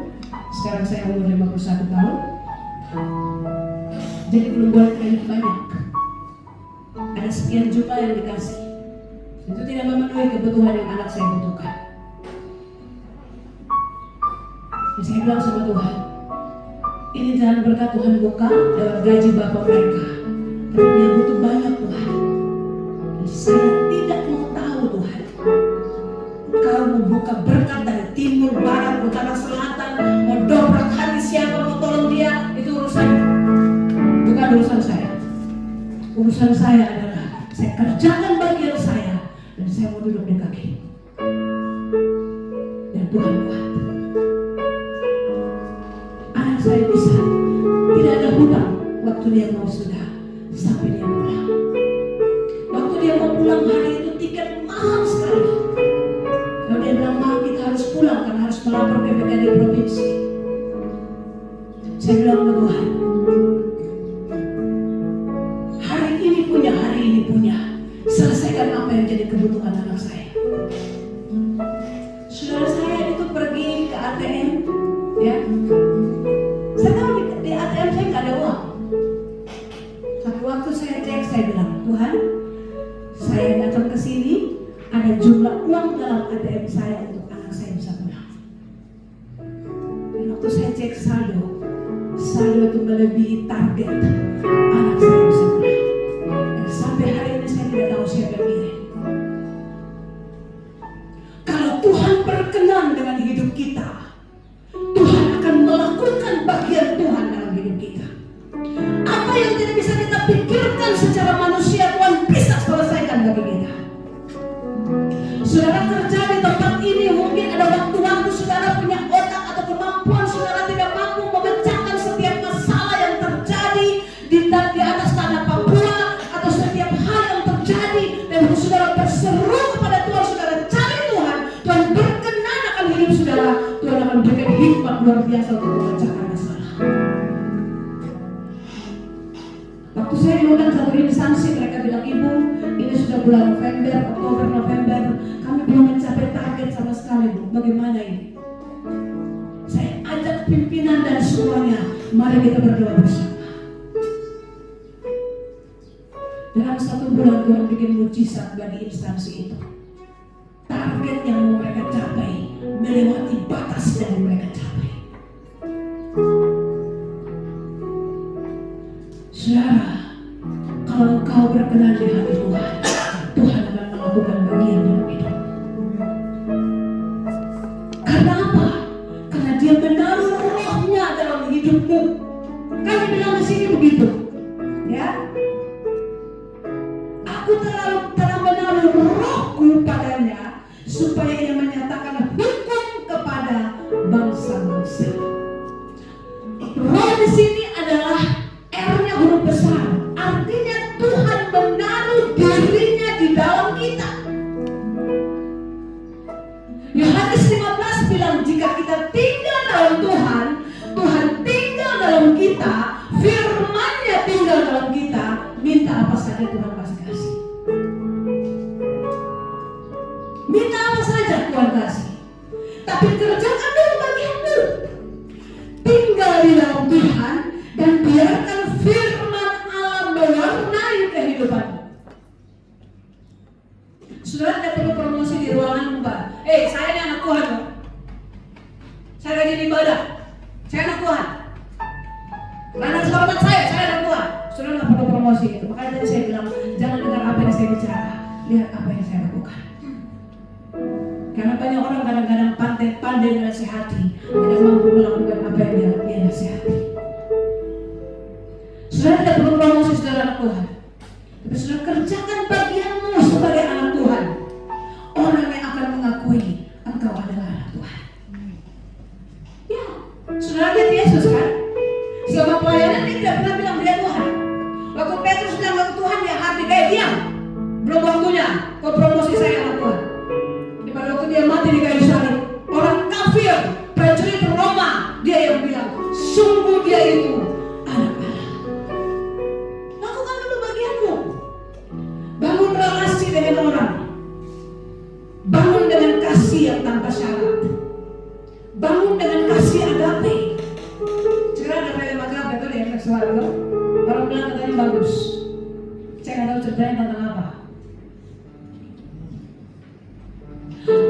Sekarang saya umur 51 tahun. Jadi belum boleh kredit banyak. Ada sekian juta yang dikasih. Itu tidak memenuhi kebutuhan yang anak saya butuhkan. Dan saya bilang sama Tuhan, ini jalan berkat Tuhan buka lewat gaji bapak mereka. Tapi dia butuh banyak Tuhan. Dan saya tidak mau tahu Tuhan. Kau membuka berkat dari timur, barat, utara, selatan, mau dobrak hati siapa, mau tolong dia, itu urusan, bukan urusan saya. Urusan saya adalah saya kerjakan bagian saya dan saya mau duduk di kaki. Dan Tuhan buat. Anak saya bisa tidak ada hutang waktu dia mau sudah sampai dia pulang. Waktu dia mau pulang hari itu tiket mahal sekali. Lalu dia bilang, "Ma, kita harus pulang karena harus melapor ke BKD provinsi." Saya bilang ke Tuhan, hari ini punya. Selesaikan apa yang jadi kebutuhan anak saya. Saudara saya itu pergi ke ATM, ya. Saya tahu di ATM saya nggak ada uang. Tapi waktu saya cek, saya bilang, "Tuhan, saya datang ke sini, ada jumlah uang dalam ATM saya untuk anak saya bisa pulang." Dan waktu saya cek saldo itu melebihi target anak saya bisa pulang. Dan sampai hari ini saya tidak tahu siapa yang kirim. Kalau Tuhan berkenan dengan hidup kita, Tuhan akan melakukan bagian Tuhan dalam hidup kita. Apa yang tidak bisa kita pikirkan secara manusia, Tuhan bisa selesaikan bagi kita. Saudara kerja di tempat ini, mungkin ada waktu-waktu saudara punya otak atau kemampuan saudara tidak mampu memecahkan setiap masalah yang terjadi di atas tanah Papua, atau setiap hal yang terjadi, dan saudara berseru kepada Tuhan, saudara cari Tuhan, Tuhan berkenan akan hidup saudara, Tuhan akan berikan hikmat luar biasa untuk memecahkan masalah. Waktu saya diundang satu instansi, mereka bilang, "Ibu, ini sudah bulan November, Oktober, November, kami belum mencapai target sama sekali, Bu. Bagaimana ini?" Saya ajak pimpinan dan semuanya, mari kita berdoa bersama. Dalam 1 bulan Tuhan bikin mujizat bagi instansi itu. Target yang mau mereka capai melewati batas yang mereka capai. Saudara, kalau engkau berkenan di hati Tuhan, Tuhan akan melakukan bagian dalam hidup. Karena apa? Karena Dia menaruh rohnya dalam hidupmu. Kami bilang di sini begitu, ya. Aku telah menaruh rohku padanya supaya Ia menyatakan hukum kepada kita, firman-Nya tinggal dalam kita, minta apa saja Tuhan pasti kasih. Minta apa saja Tuhan kasih. Tapi kerjakan dulu bagianmu. Tinggal di dalam Tuhan dan biarkan firman Allah mewarnai kehidupanmu. Saudara tidak perlu promosi di ruangan Mbak. Saya ini anak Tuhan. Saya rajin ibadah. Saya anak Tuhan. Karena harus hormat saya anak Tuhan. Saudara tidak perlu promosi itu. Makanya tadi saya bilang, jangan dengar apa yang saya bicara, lihat apa yang saya lakukan. Karena banyak orang kadang-kadang pandai menasihati, tidak mampu melakukan apa yang dia nasihati. Saudara tidak perlu promosi saudara anak Tuhan. Tapi saudara kerjakan bagianmu sebagai anak Tuhan. Orang yang akan mengakui engkau adalah anak Tuhan. Ya, saudara lihat Yesus kan? Selama pelayanan dia tidak pernah bilang dia Tuhan. Waktu Petrus bilang waktu Tuhan, dia hati kayak diam. Belum waktunya kau promosi saya anak Tuhan. Pada waktu dia mati di kayu salib, orang kafir, prajurit Roma, dia yang bilang, sungguh dia itu anak Allah. Lakukan dulu bagianmu. Bangun relasi dengan orang. Bangun dengan kasih yang tanpa syarat. Bangun dengan kasih agape. Sekarang ada film agape itu di efek suara loh. Orang bilang katanya bagus. Saya nggak tahu ceritanya tentang apa.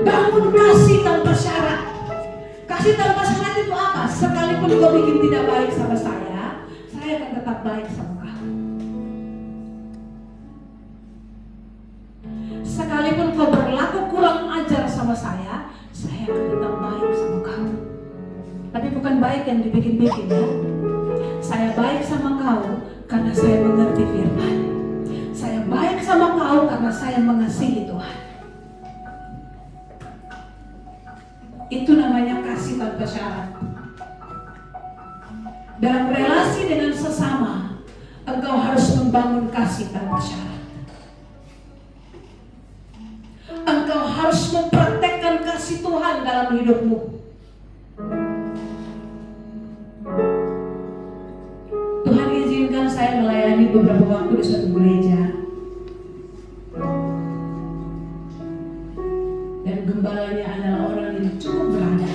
Bangun kasih tanpa syarat. Kasih tanpa syarat itu apa? Sekalipun kau bikin tidak baik sama saya akan tetap baik sama kamu. Sekalipun kau berlaku kurang ajar sama saya akan tetap baik sama kamu. Tapi bukan baik yang dibikin-bikin ya. Saya baik sama kau karena saya mengerti firman. Saya baik sama kau karena saya mengasihi Tuhan. Itu namanya kasih tanpa syarat. Dalam relasi dengan sesama, engkau harus membangun kasih tanpa syarat. Engkau harus mempraktekkan kasih Tuhan dalam hidupmu. Tuhan izinkan saya melayani beberapa waktu di suatu gereja. Dan gembalanya adalah orang yang cukup berada.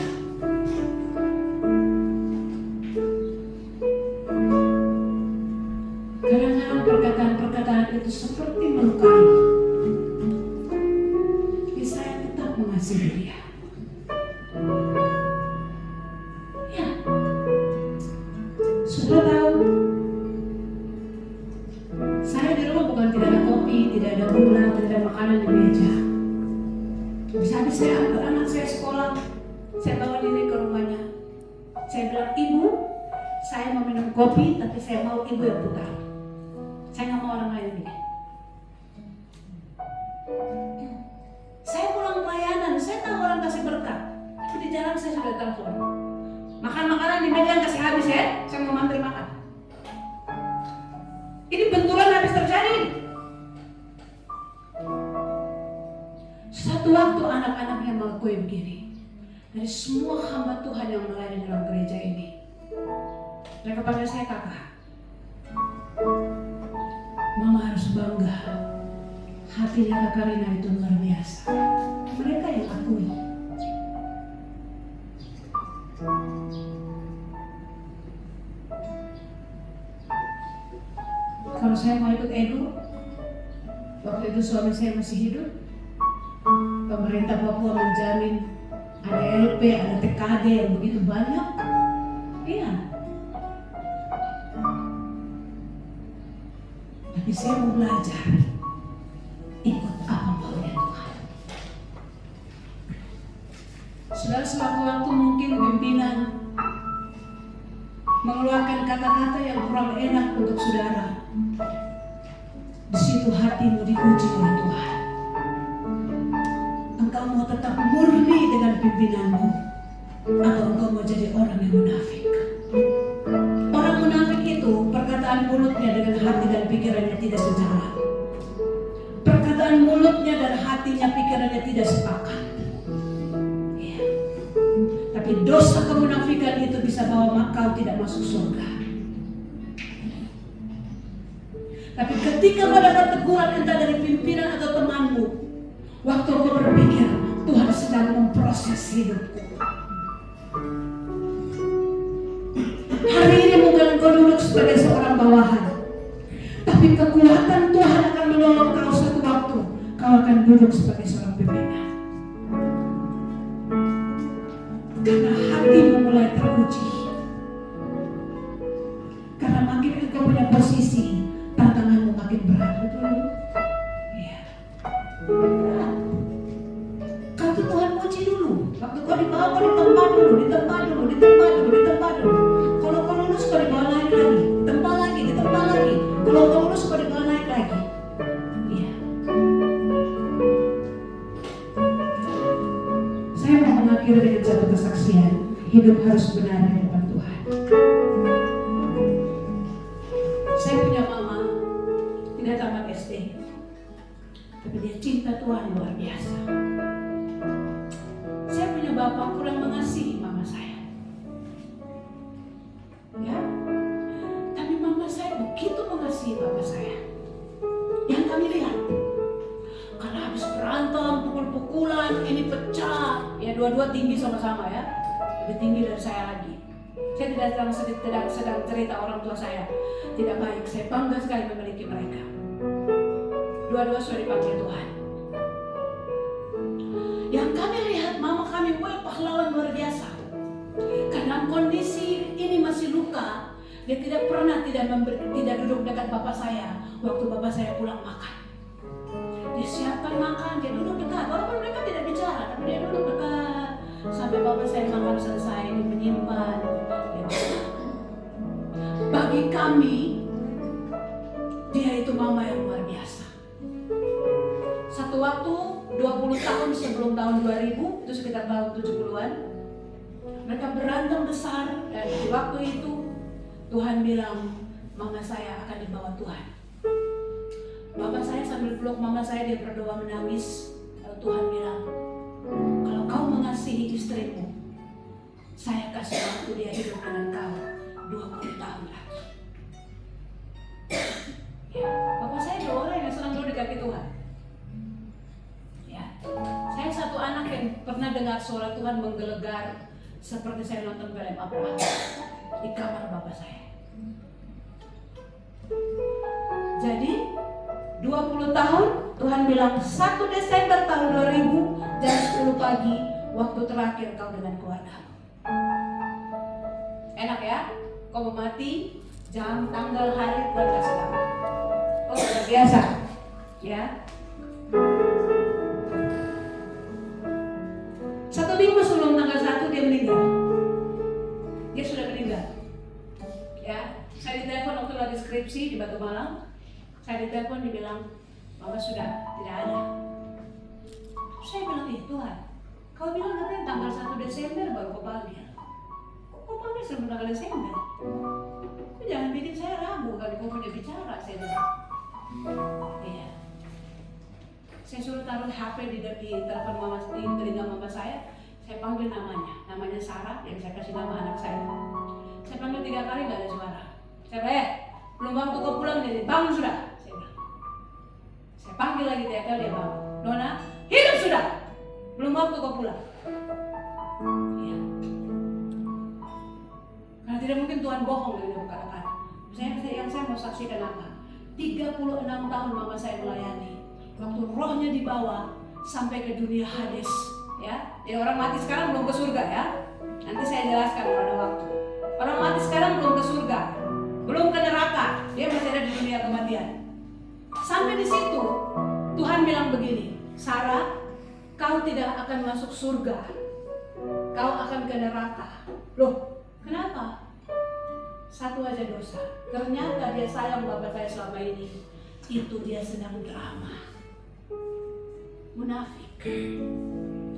Kadang-kadang perkataan-perkataan itu seperti melukai. Tapi saya tetap mengasihi dia. Ya, sudah tahu. Saya di rumah bukan tidak ada kopi, tidak ada gula, tidak ada makanan di meja. Habis saya antar anak saya sekolah, saya bawa diri ke rumahnya. Saya bilang, ibu, saya mau minum kopi, tapi saya mau ibu yang putar. Saya nggak mau orang lain bikin. Saya pulang pelayanan, saya tahu orang kasih berkat, tapi di jalan saya sudah telepon. Makan makanan di meja kasih habis ya, saya mau mantri makan. Ini benturan habis terjadi. Satu waktu anak-anaknya mengakui begini, dari semua hamba Tuhan yang melayani dalam gereja ini, mereka panggil saya kakak. Mama harus bangga, hatinya Kakak Rina itu luar biasa. Mereka yang akui. Kalau saya mau ikut Edu, waktu itu suami saya masih hidup, pemerintah Papua menjamin ada LP, ada TKD yang begitu banyak. Iya. Tapi saya mau belajar ikut apa maunya Tuhan. Saudara, sewaktu-waktu mungkin pimpinan mengeluarkan kata-kata yang kurang enak untuk saudara. Di situ hatimu diuji oleh Tuhan. Engkau mau tetap murni dengan pimpinanmu, atau engkau mau jadi orang yang munafik? Orang munafik itu perkataan mulutnya dengan hati dan pikirannya tidak sejalan. Perkataan mulutnya dan hatinya, pikirannya tidak sepakat. Tapi dosa kemunafikan itu bisa bawa kau tidak masuk surga. Tapi ketika kau dapat teguran entah dari pimpinan atau temanmu, waktu kau berpikir Tuhan sedang memproses hidupku. Hari ini mungkin kau duduk sebagai seorang bawahan, tapi kekuatan Tuhan akan menolong kau suatu waktu. Kau akan duduk sebagai seorang pimpinan. Karena hatimu mulai teruji. Karena makin engkau punya posisi, tantanganmu makin berat. Betul? Iya. Berat. Kau tuh Tuhan puji dulu. Waktu kau dibawa, kau ditempa dulu. Kalau kau lulus, kau dibawa naik lagi. Ditempa lagi. Kalau kau lulus, kau dibawa naik lagi. Iya. Saya mau mengakhiri dengan satu kesaksian. Hidup harus benar di depan Tuhan. Saya punya mama, tidak tamat SD, tapi dia cinta Tuhan luar biasa. Saya punya bapak kurang mengasihi mama saya, ya. Tapi mama saya begitu mengasihi bapak saya. Yang kami lihat, karena habis berantem, pukul-pukulan, ini pecah, ya dua-dua tinggi sama-sama ya, lebih tinggi dari saya lagi. Saya tidak sedang cerita orang tua saya tidak baik. Saya bangga sekali memiliki mereka. Dua-dua sudah dipanggil Tuhan. Yang kami lihat mama kami pahlawan luar biasa. Karena kondisi ini masih luka, dia tidak pernah tidak duduk dekat bapak saya waktu bapak saya pulang makan. Dia siapkan makan, dia duduk dekat. Walaupun mereka tidak bicara, tapi dia duduk dekat sampai bapak saya makan selesai. Dia menyimpan. Bagi kami, dia itu mama yang luar biasa. Satu waktu 20 tahun sebelum tahun 2000, itu sekitar tahun 70-an, mereka berantem besar, dan di waktu itu Tuhan bilang mama saya akan dibawa Tuhan. Bapak saya sambil peluk mama saya, dia berdoa menangis. Lalu Tuhan bilang, kalau kau mengasihi istrimu, saya kasih waktu dia hidup dengan kau 20 tahun lagi. Ya, bapak saya dua orang yang senang duduk di kaki Tuhan. Ya, saya satu anak yang pernah dengar suara Tuhan menggelegar seperti saya nonton film Abraham di kamar bapak saya. Jadi 20 tahun Tuhan bilang 1 Desember tahun 2000 jam 10 pagi waktu terakhir kau dengan keluargamu. Enak ya? Kau mau mati, jam, tanggal, hari, Tuhan kasih tahu. Oh, luar biasa, ya. 1 minggu sebelum tanggal 1 dia meninggal. Dia sudah meninggal. Ya, saya ditelepon waktu lagi skripsi di Batu Malang. Saya ditelepon, dibilang, Mama sudah tidak ada. Saya bilang, Tuhan, kau bilang katanya tanggal 1 Desember baru kau panggil. Kau panggil sebelum tanggal Desember? Jangan bikin saya ragu kalau kau punya bicara, saya bilang. Iya. Saya suruh taruh HP di telepon mama, di telinga mama saya panggil namanya Sarah, yang saya kasih nama anak saya. Saya panggil 3 kali nggak ada suara. Saya bilang, belum waktu kau pulang, jadi bangun sudah. Saya bilang. Saya panggil lagi 3 kali, dia bangun. Nona, hidup sudah. Belum waktu kau pulang. Iya. Karena tidak mungkin Tuhan bohong dari kata-kata. Yang saya mau saksikan apa? 36 tahun mama saya melayani. Waktu rohnya dibawa sampai ke dunia Hades, ya. Orang mati sekarang belum ke surga, ya. Nanti saya jelaskan pada waktu. Orang mati sekarang belum ke surga, belum ke neraka, dia masih ada di dunia kematian. Sampai di situ Tuhan bilang begini, Sarah, kau tidak akan masuk surga, kau akan ke neraka. Loh, kenapa? Satu aja dosa. Ternyata dia sayang bapak saya selama ini. Itu dia sedang drama. Munafik.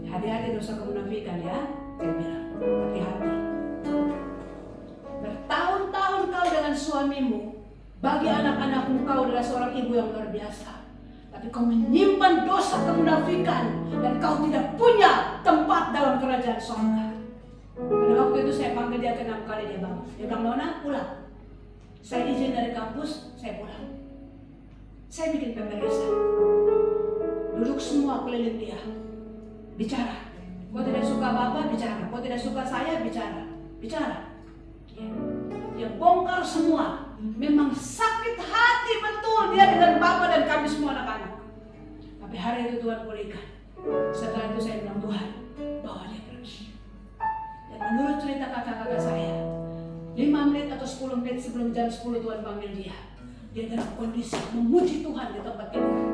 Hati-hati dosa kemunafikan, ya. Saya bilang, hati-hati. Bertahun-tahun kau dengan suamimu, bagi anak-anakmu kau adalah seorang ibu yang luar biasa. Tapi kau menyimpan dosa kemunafikan dan kau tidak punya tempat dalam kerajaan surga. Pada waktu itu saya panggil dia ke 6 kali, dia bangun. Dia bilang, Nona, pulang. Saya izin dari kampus, saya pulang. Saya bikin pemeriksaan. Duduk semua keliling dia. Bicara. Kau tidak suka Bapak, bicara. Kau tidak suka saya, bicara. Bicara. Ya. Dia bongkar semua. Memang sakit hati betul dia dengan Bapak dan kami semua anak-anak. Tapi hari itu Tuhan pulihkan. Setelah itu saya bilang, Tuhan, bawa dia pergi. Dan menurut cerita kakak-kakak saya, 5 menit atau 10 menit sebelum jam 10 Tuhan panggil dia. Dia dalam kondisi memuji Tuhan di tempat tidur.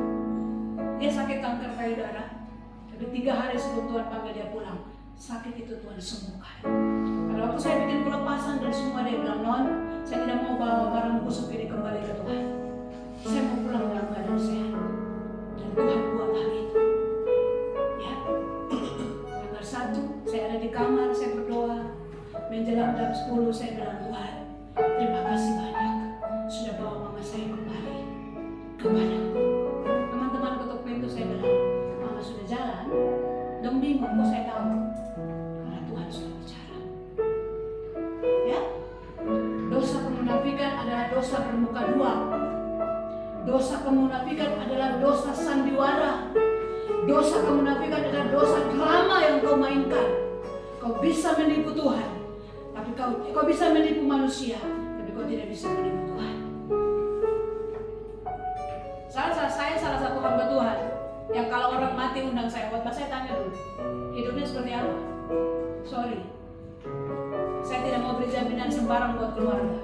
Dia sakit kanker payudara. Tapi 3 hari sebelum Tuhan panggil dia pulang, sakit itu Tuhan sembuhkan. Pada waktu saya bikin pelepasan dan semua, dia bilang, Non, saya tidak mau bawa barang busuk ini kembali ke Tuhan. Saya mau pulang dalam keadaan sehat. Dan Tuhan buat hal itu. Ya. Tanggal 1, saya ada di kamar, saya berdoa. Menjelang jam 10, saya bilang, Tuhan, terima kasih banyak sudah bawa mama saya kembali kepadamu. Teman-teman ketuk pintu, saya bilang, mama sudah jalan. Dong bingung, kok saya tahu? Karena Tuhan sudah bicara. Ya, dosa kemunafikan adalah dosa bermuka dua. Dosa kemunafikan adalah dosa sandiwara. Dosa kemunafikan adalah dosa drama yang kau mainkan. Kau bisa menipu Tuhan, tapi kau bisa menipu manusia, tapi kau tidak bisa menipu Tuhan. Saya salah satu hamba Tuhan yang kalau orang mati undang saya. Buat saya tanya dulu, hidupnya seperti apa? Sorry, saya tidak mau beri jaminan sembarang buat keluarga.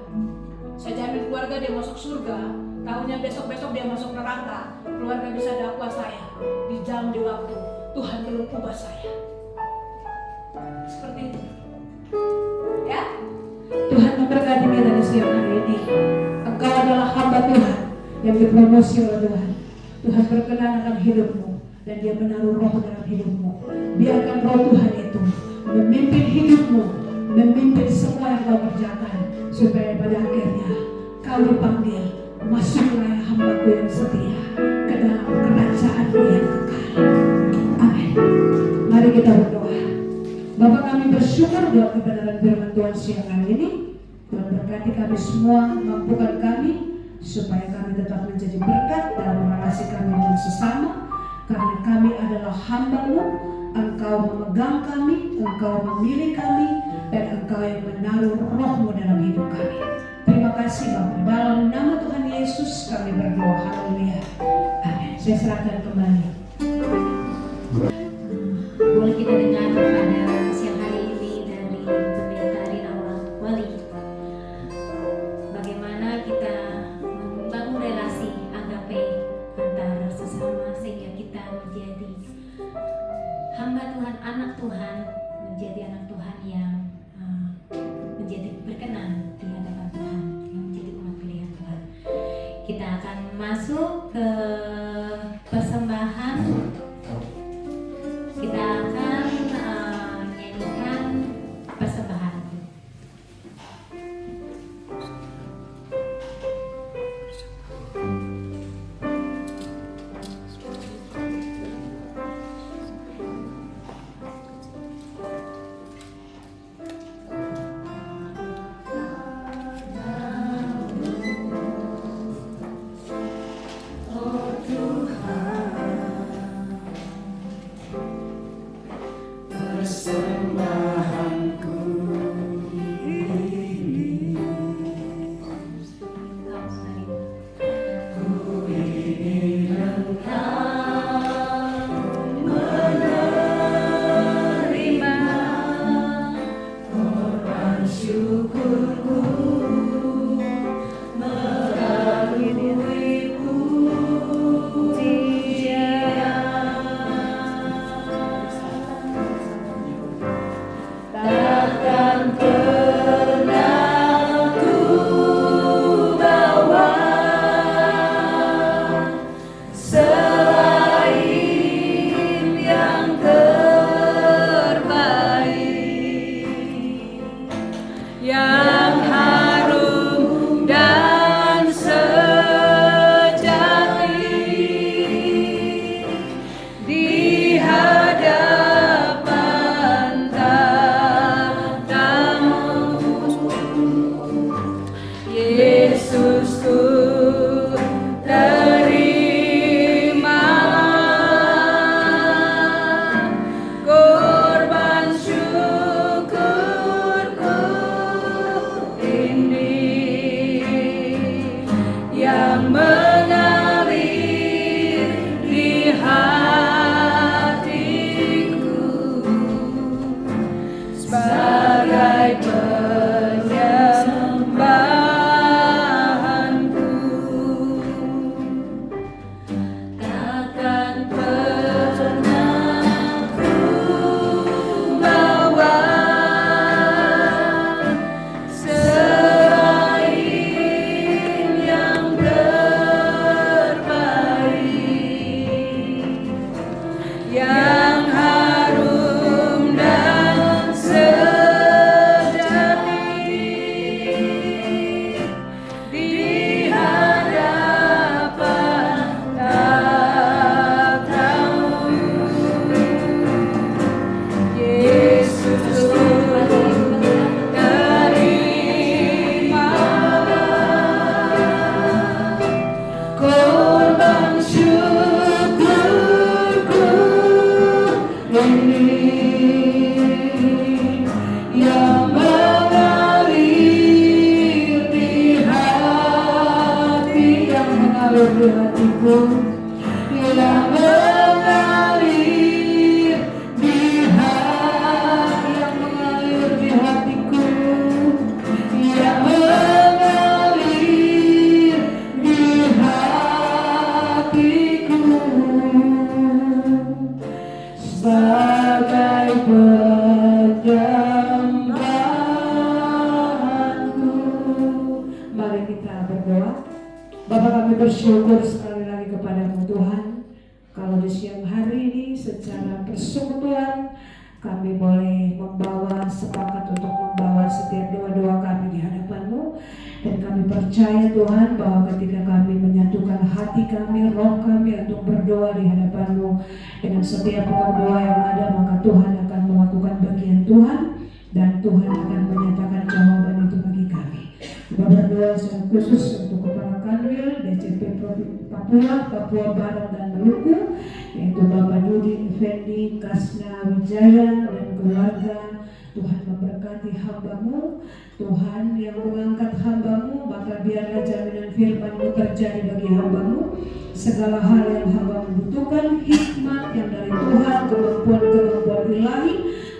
Saya jamin keluarga dia masuk surga, tahunya besok-besok dia masuk neraka. Keluarga bisa dakwah saya di jam, di waktu. Tuhan belum ubah saya. Seperti itu. Ya, Tuhan memberkati kita di siang hari ini. Engkau adalah hamba Tuhan yang dipromosi oleh Tuhan. Tuhan berkenan akan hidupmu dan dia menaruh roh dalam hidupmu. Biarkan roh Tuhan itu memimpin hidupmu, memimpin semua yang kau kerjakan, supaya pada akhirnya kau dipanggil, masuklah hamba-Ku yang setia ke dalam kerajaan-Ku yang kekal. Amin. Mari kita berdoa. Bapa, kami bersyukur buat kebenaran firman Tuhan siang hari ini. Tuhan berkati kami semua, mampukan kami supaya kami tetap menjadi berkat dalam relasi kami dengan sesama. Karena kami adalah hamba-Mu, Engkau memegang kami, Engkau memilih kami, dan Engkau yang menaruh roh-Mu dalam hidup kami. Terima kasih Bapa. Dalam nama Tuhan Yesus kami berdoa. Haleluya. Amin. Saya serahkan kembali. Boleh kita dengar pada siang hari ini dari Pendeta Rina Wali, bagaimana kita membangun relasi agape antara sesama sehingga kita menjadi hamba Tuhan, anak Tuhan, menjadi anak Tuhan yang menjadi berkenan di hadapan Tuhan, yang menjadi umat pilihan Tuhan. Kita akan masuk ke persembahan. Kita akan menyanyikan persembahan. Yesusku, terima mengalir di hatiku, yang mengalir di hati, yang mengalir di hatiku, yang mengalir di hatiku, sebagai penjambaanku. Mari kita berdoa. Bapa, kami bersyukur sekali lagi kepadamu Tuhan, kalau di siang hari ini secara persekutuan kami boleh sepakat untuk membawa setiap doa-doa kami di hadapan-Mu. Dan kami percaya Tuhan bahwa ketika kami menyatukan hati kami, roh kami untuk berdoa di hadapan-Mu dengan setiap doa yang ada, maka Tuhan akan melakukan bagian Tuhan dan Tuhan akan menyatakan jawaban itu bagi kami. Kita berdoa secara khusus untuk Kepala Kanwil DCP Provinsi Papua Barat dan Maluku, yaitu Bapak Dudi Effendi Kasna Wijaya dan keluarga. Tuhan memberkati hamba-Mu, Tuhan yang mengangkat hamba-Mu, maka biarlah jaminan firman-Mu terjadi bagi hamba-Mu. Segala hal yang hamba membutuhkan, hikmat yang dari Tuhan, kemampuan ilahi,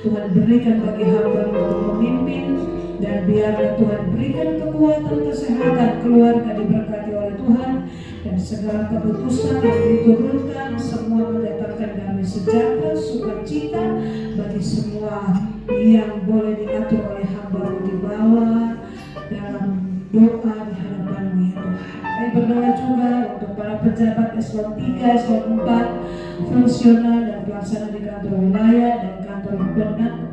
Tuhan berikan bagi hamba-Mu untuk memimpin. Dan biarlah Tuhan berikan kekuatan, kesehatan, keluarga diberkati oleh Tuhan, dan segala keputusan yang diturunkan semua mendatangkan damai sejahtera, sukacita bagi semua yang boleh diatur oleh hamba-Mu di bawah dalam doa di hadapan-Mu ya Tuhan. Kami berdoa juga untuk para pejabat eselon 3, eselon 4, fungsional dan pelaksana di kantor wilayah dan kantor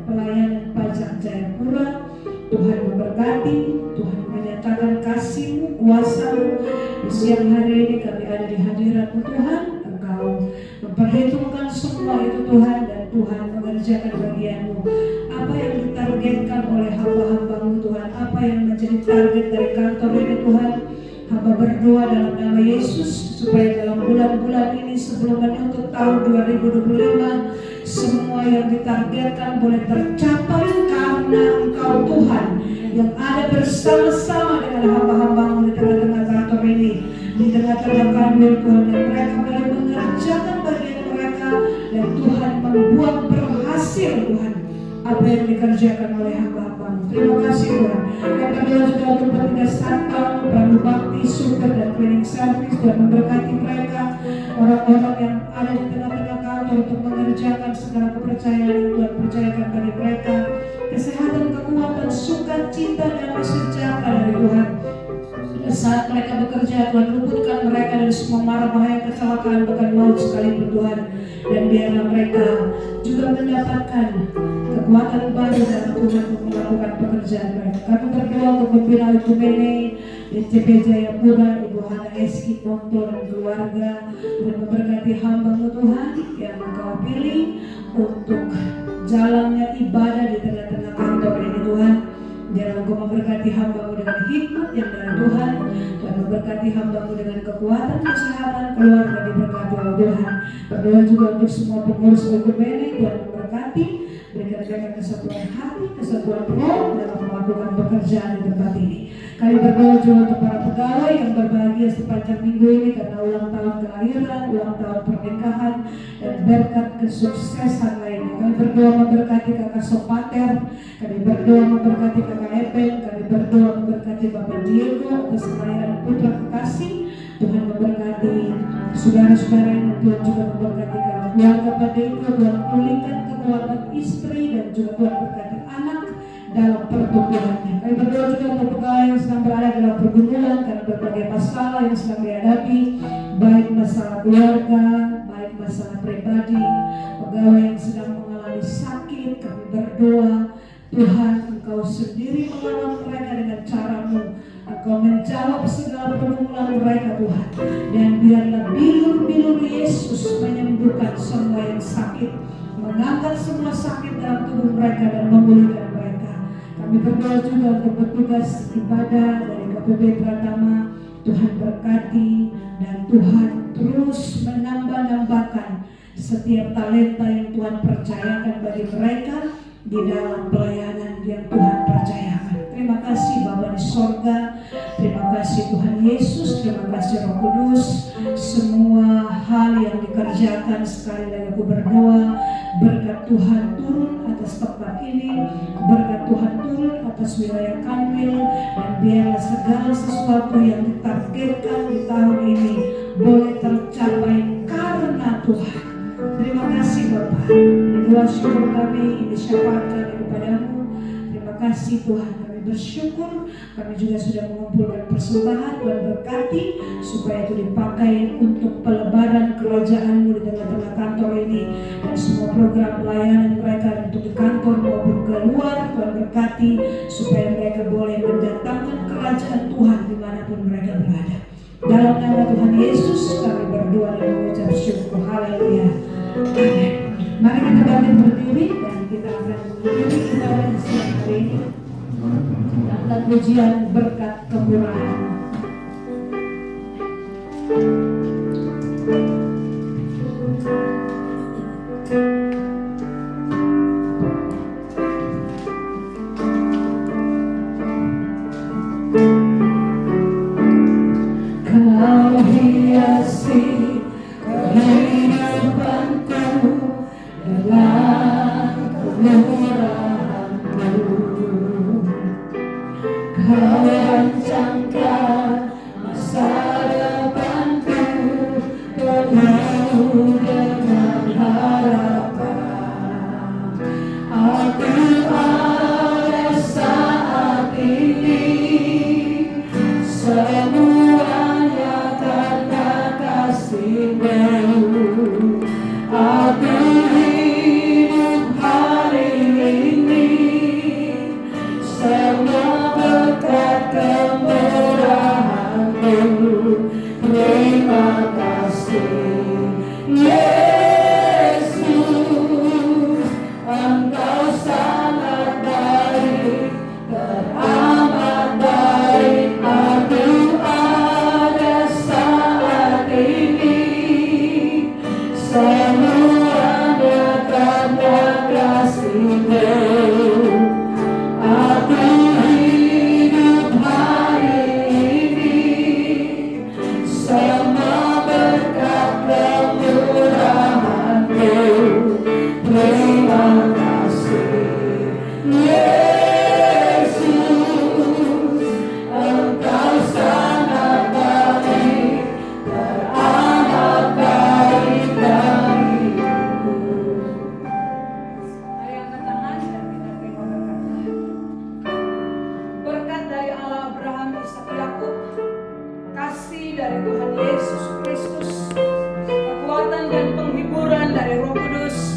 pelayanan pajak Jayapura. Tuhan memberkati, Tuhan menyatakan kasih-Mu, kuasa-Mu. Di siang hari ini kami ada di hadirat-Mu Tuhan. Engkau memperhitungkan semua itu Tuhan, dan Tuhan mengerjakan bagian-Mu. Apa yang ditargetkan oleh hamba-hamba-Mu Tuhan, apa yang menjadi target dari kantor ini Tuhan, hamba berdoa dalam nama Yesus supaya dalam bulan-bulan ini sebelum menutup tahun 2025, semua yang ditargetkan boleh tercapai karena Engkau Tuhan yang ada bersama-sama dengan hamba-hamba-Mu di tengah-tengah kantor ini, di tengah-tengah kanwil Tuhan, dan mereka boleh mengerjakan bagian mereka, dan Tuhan membuat berhasil Tuhan apa yang dikerjakan oleh hamba-hamba-Mu. Terima kasih Tuhan. Kami berdoa juga untuk petugas satpam, perahu bakti, supir dan cleaning service, dan memberkati mereka, orang-orang yang ada di tengah-tengah kantor untuk mengerjakan segala kepercayaan yang Tuhan percayakan bagi mereka, kesehatan, kekuatan, sukacita dan sejahtera dari Tuhan. Saat mereka bekerja, Tuhan luputkan mereka dari semua mara bahaya, kecelakaan, bahkan maut sekalipun Tuhan. Dan biarlah mereka juga mendapatkan kekuatan baru dari Tuhan untuk melakukan pekerjaan mereka. Kami berdoa untuk pembina Ibu Mene, DCP Jayapura, Ibu Hana Eski Ponto dan keluarga. Tuhan memberkati hamba-Mu Tuhan yang Engkau pilih untuk jalannya ibadah di tengah-tengah kantor ini Tuhan. Biarlah Engkau memberkati hamba-Mu dengan hikmat yang dari Tuhan, dan memberkati hamba-Mu dengan kekuatan, kesehatan, keluarga diberkati oleh Tuhan. Berdoa juga untuk semua pengurus Ekumene, Tuhan memberkati, berikan mereka kesatuan hati, kesatuan roh dalam melakukan pekerjaan di tempat ini. Kami berdoa juga untuk para pegawai yang berbahagia sepanjang minggu ini karena ulang tahun kelahiran, ulang tahun pernikahan, dan berkat kesuksesan lainnya. Kami berdoa memberkati Kakak Sopater, kami berdoa memberkati Kakak Eben, kami berdoa memberkati Bapak Diego atas kelahiran putra kekasih. Tuhan memberkati saudara-saudara yang Tuhan juga memberkati keluarga Pak Diego. Tuhan pulihkan kekuatan istri dan juga Tuhan berkati anak dalam pertumbuhannya. Kami berdoa juga untuk pegawai yang sedang berada dalam pergumulan karena berbagai masalah yang sedang dihadapi, baik masalah keluarga, baik masalah pribadi, pegawai yang sedang mengalami sakit. Kami berdoa Tuhan, Engkau sendiri menolong mereka dengan cara-Mu. Engkau menjawab segala pergumulan mereka Tuhan, dan biarlah bilur-bilur Yesus menyembuhkan semua yang sakit, mengangkat semua sakit dalam tubuh mereka dan memulihkan mereka. Kami berdoa juga untuk petugas ibadah dari KPB Pratama. Tuhan berkati, dan Tuhan terus menambah-nambahkan setiap talenta yang Tuhan percayakan bagi mereka di dalam pelayanan yang Tuhan percayakan. Terima kasih Bapa di sorga. Terima kasih Tuhan Yesus, terima kasih Roh Kudus. Semua hal yang dikerjakan, sekali lagi aku berdoa, berkat Tuhan turun atas tempat ini, berkat Tuhan turun atas wilayah Kanwil, dan biarlah segala sesuatu yang ditargetkan di tahun ini boleh tercapai karena Tuhan. Terima kasih Bapak. Ini doa syukur kami, ini syafaat kami kepadamu. Terima kasih Tuhan, kami bersyukur. Kami juga sudah mengumpulkan persembahan. Tuhan berkati supaya itu dipakai untuk pelebaran kerajaan-Mu di tengah-tengah kantor ini, dan semua program pelayanan mereka untuk di kantor maupun keluar. Tuhan berkati supaya mereka boleh mendatangkan kerajaan Tuhan dimanapun mereka berada. Dalam nama Tuhan Yesus kami berdoa dan mengucap syukur. Haleluya. Amin. Mari kita bangkit berdiri dan kita akan menghadiri ibadah di siang hari ini. Dan pujian berkat kemurahan. Kau hiasi kehidupanku dengan kemurahan-Mu. Kau rancangkan masa depanku penuh dengan harapan. Aku ada saat ini, semuanya karena kasih-Mu. Aku hidup hari ini, semua berkat kemurahan-Mu. Terima kasih Yesus, Engkau sangat baik, teramat baik. Aku ada saat ini, semuanya karena kasih-Mu. Aku hidup hari ini, semua berkat kemurahan-Mu. Terima kasih Yesus, Engkau sangat baik, teramat baik bagiku. Mari angkat tangan dan kita terima berkat. Berkat dari Allah Abraham, Ishak, Yakub, kasih dari Tuhan Yesus Kristus, kekuatan dan penghiburan dari Roh Kudus,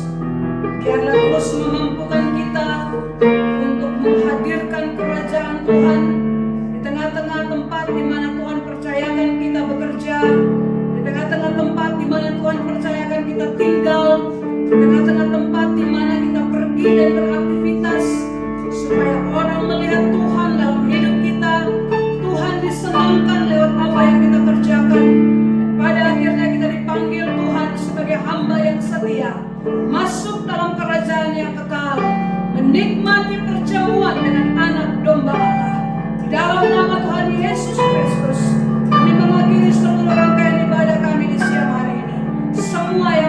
biarlah terus memampukan kita untuk menghadirkan kerajaan Tuhan di tengah-tengah tempat di mana Tuhan percayakan kita bekerja, di tengah-tengah tempat di mana Tuhan percayakan kita tinggal, di tengah-tengah tempat di mana kita pergi dan beraktivitas, supaya orang melihat Tuhan dalam hidup kita. Tuhan disenangkan lewat apa yang kita kerjakan, dan pada akhirnya kita dipanggil Tuhan sebagai hamba yang setia, masuk dalam kerajaan yang kekal, menikmati perjamuan dengan anak domba Allah. Di dalam nama Tuhan Yesus Kristus, kami mengakhiri seluruh rangkaian ibadah kami di siang hari ini. Semua yang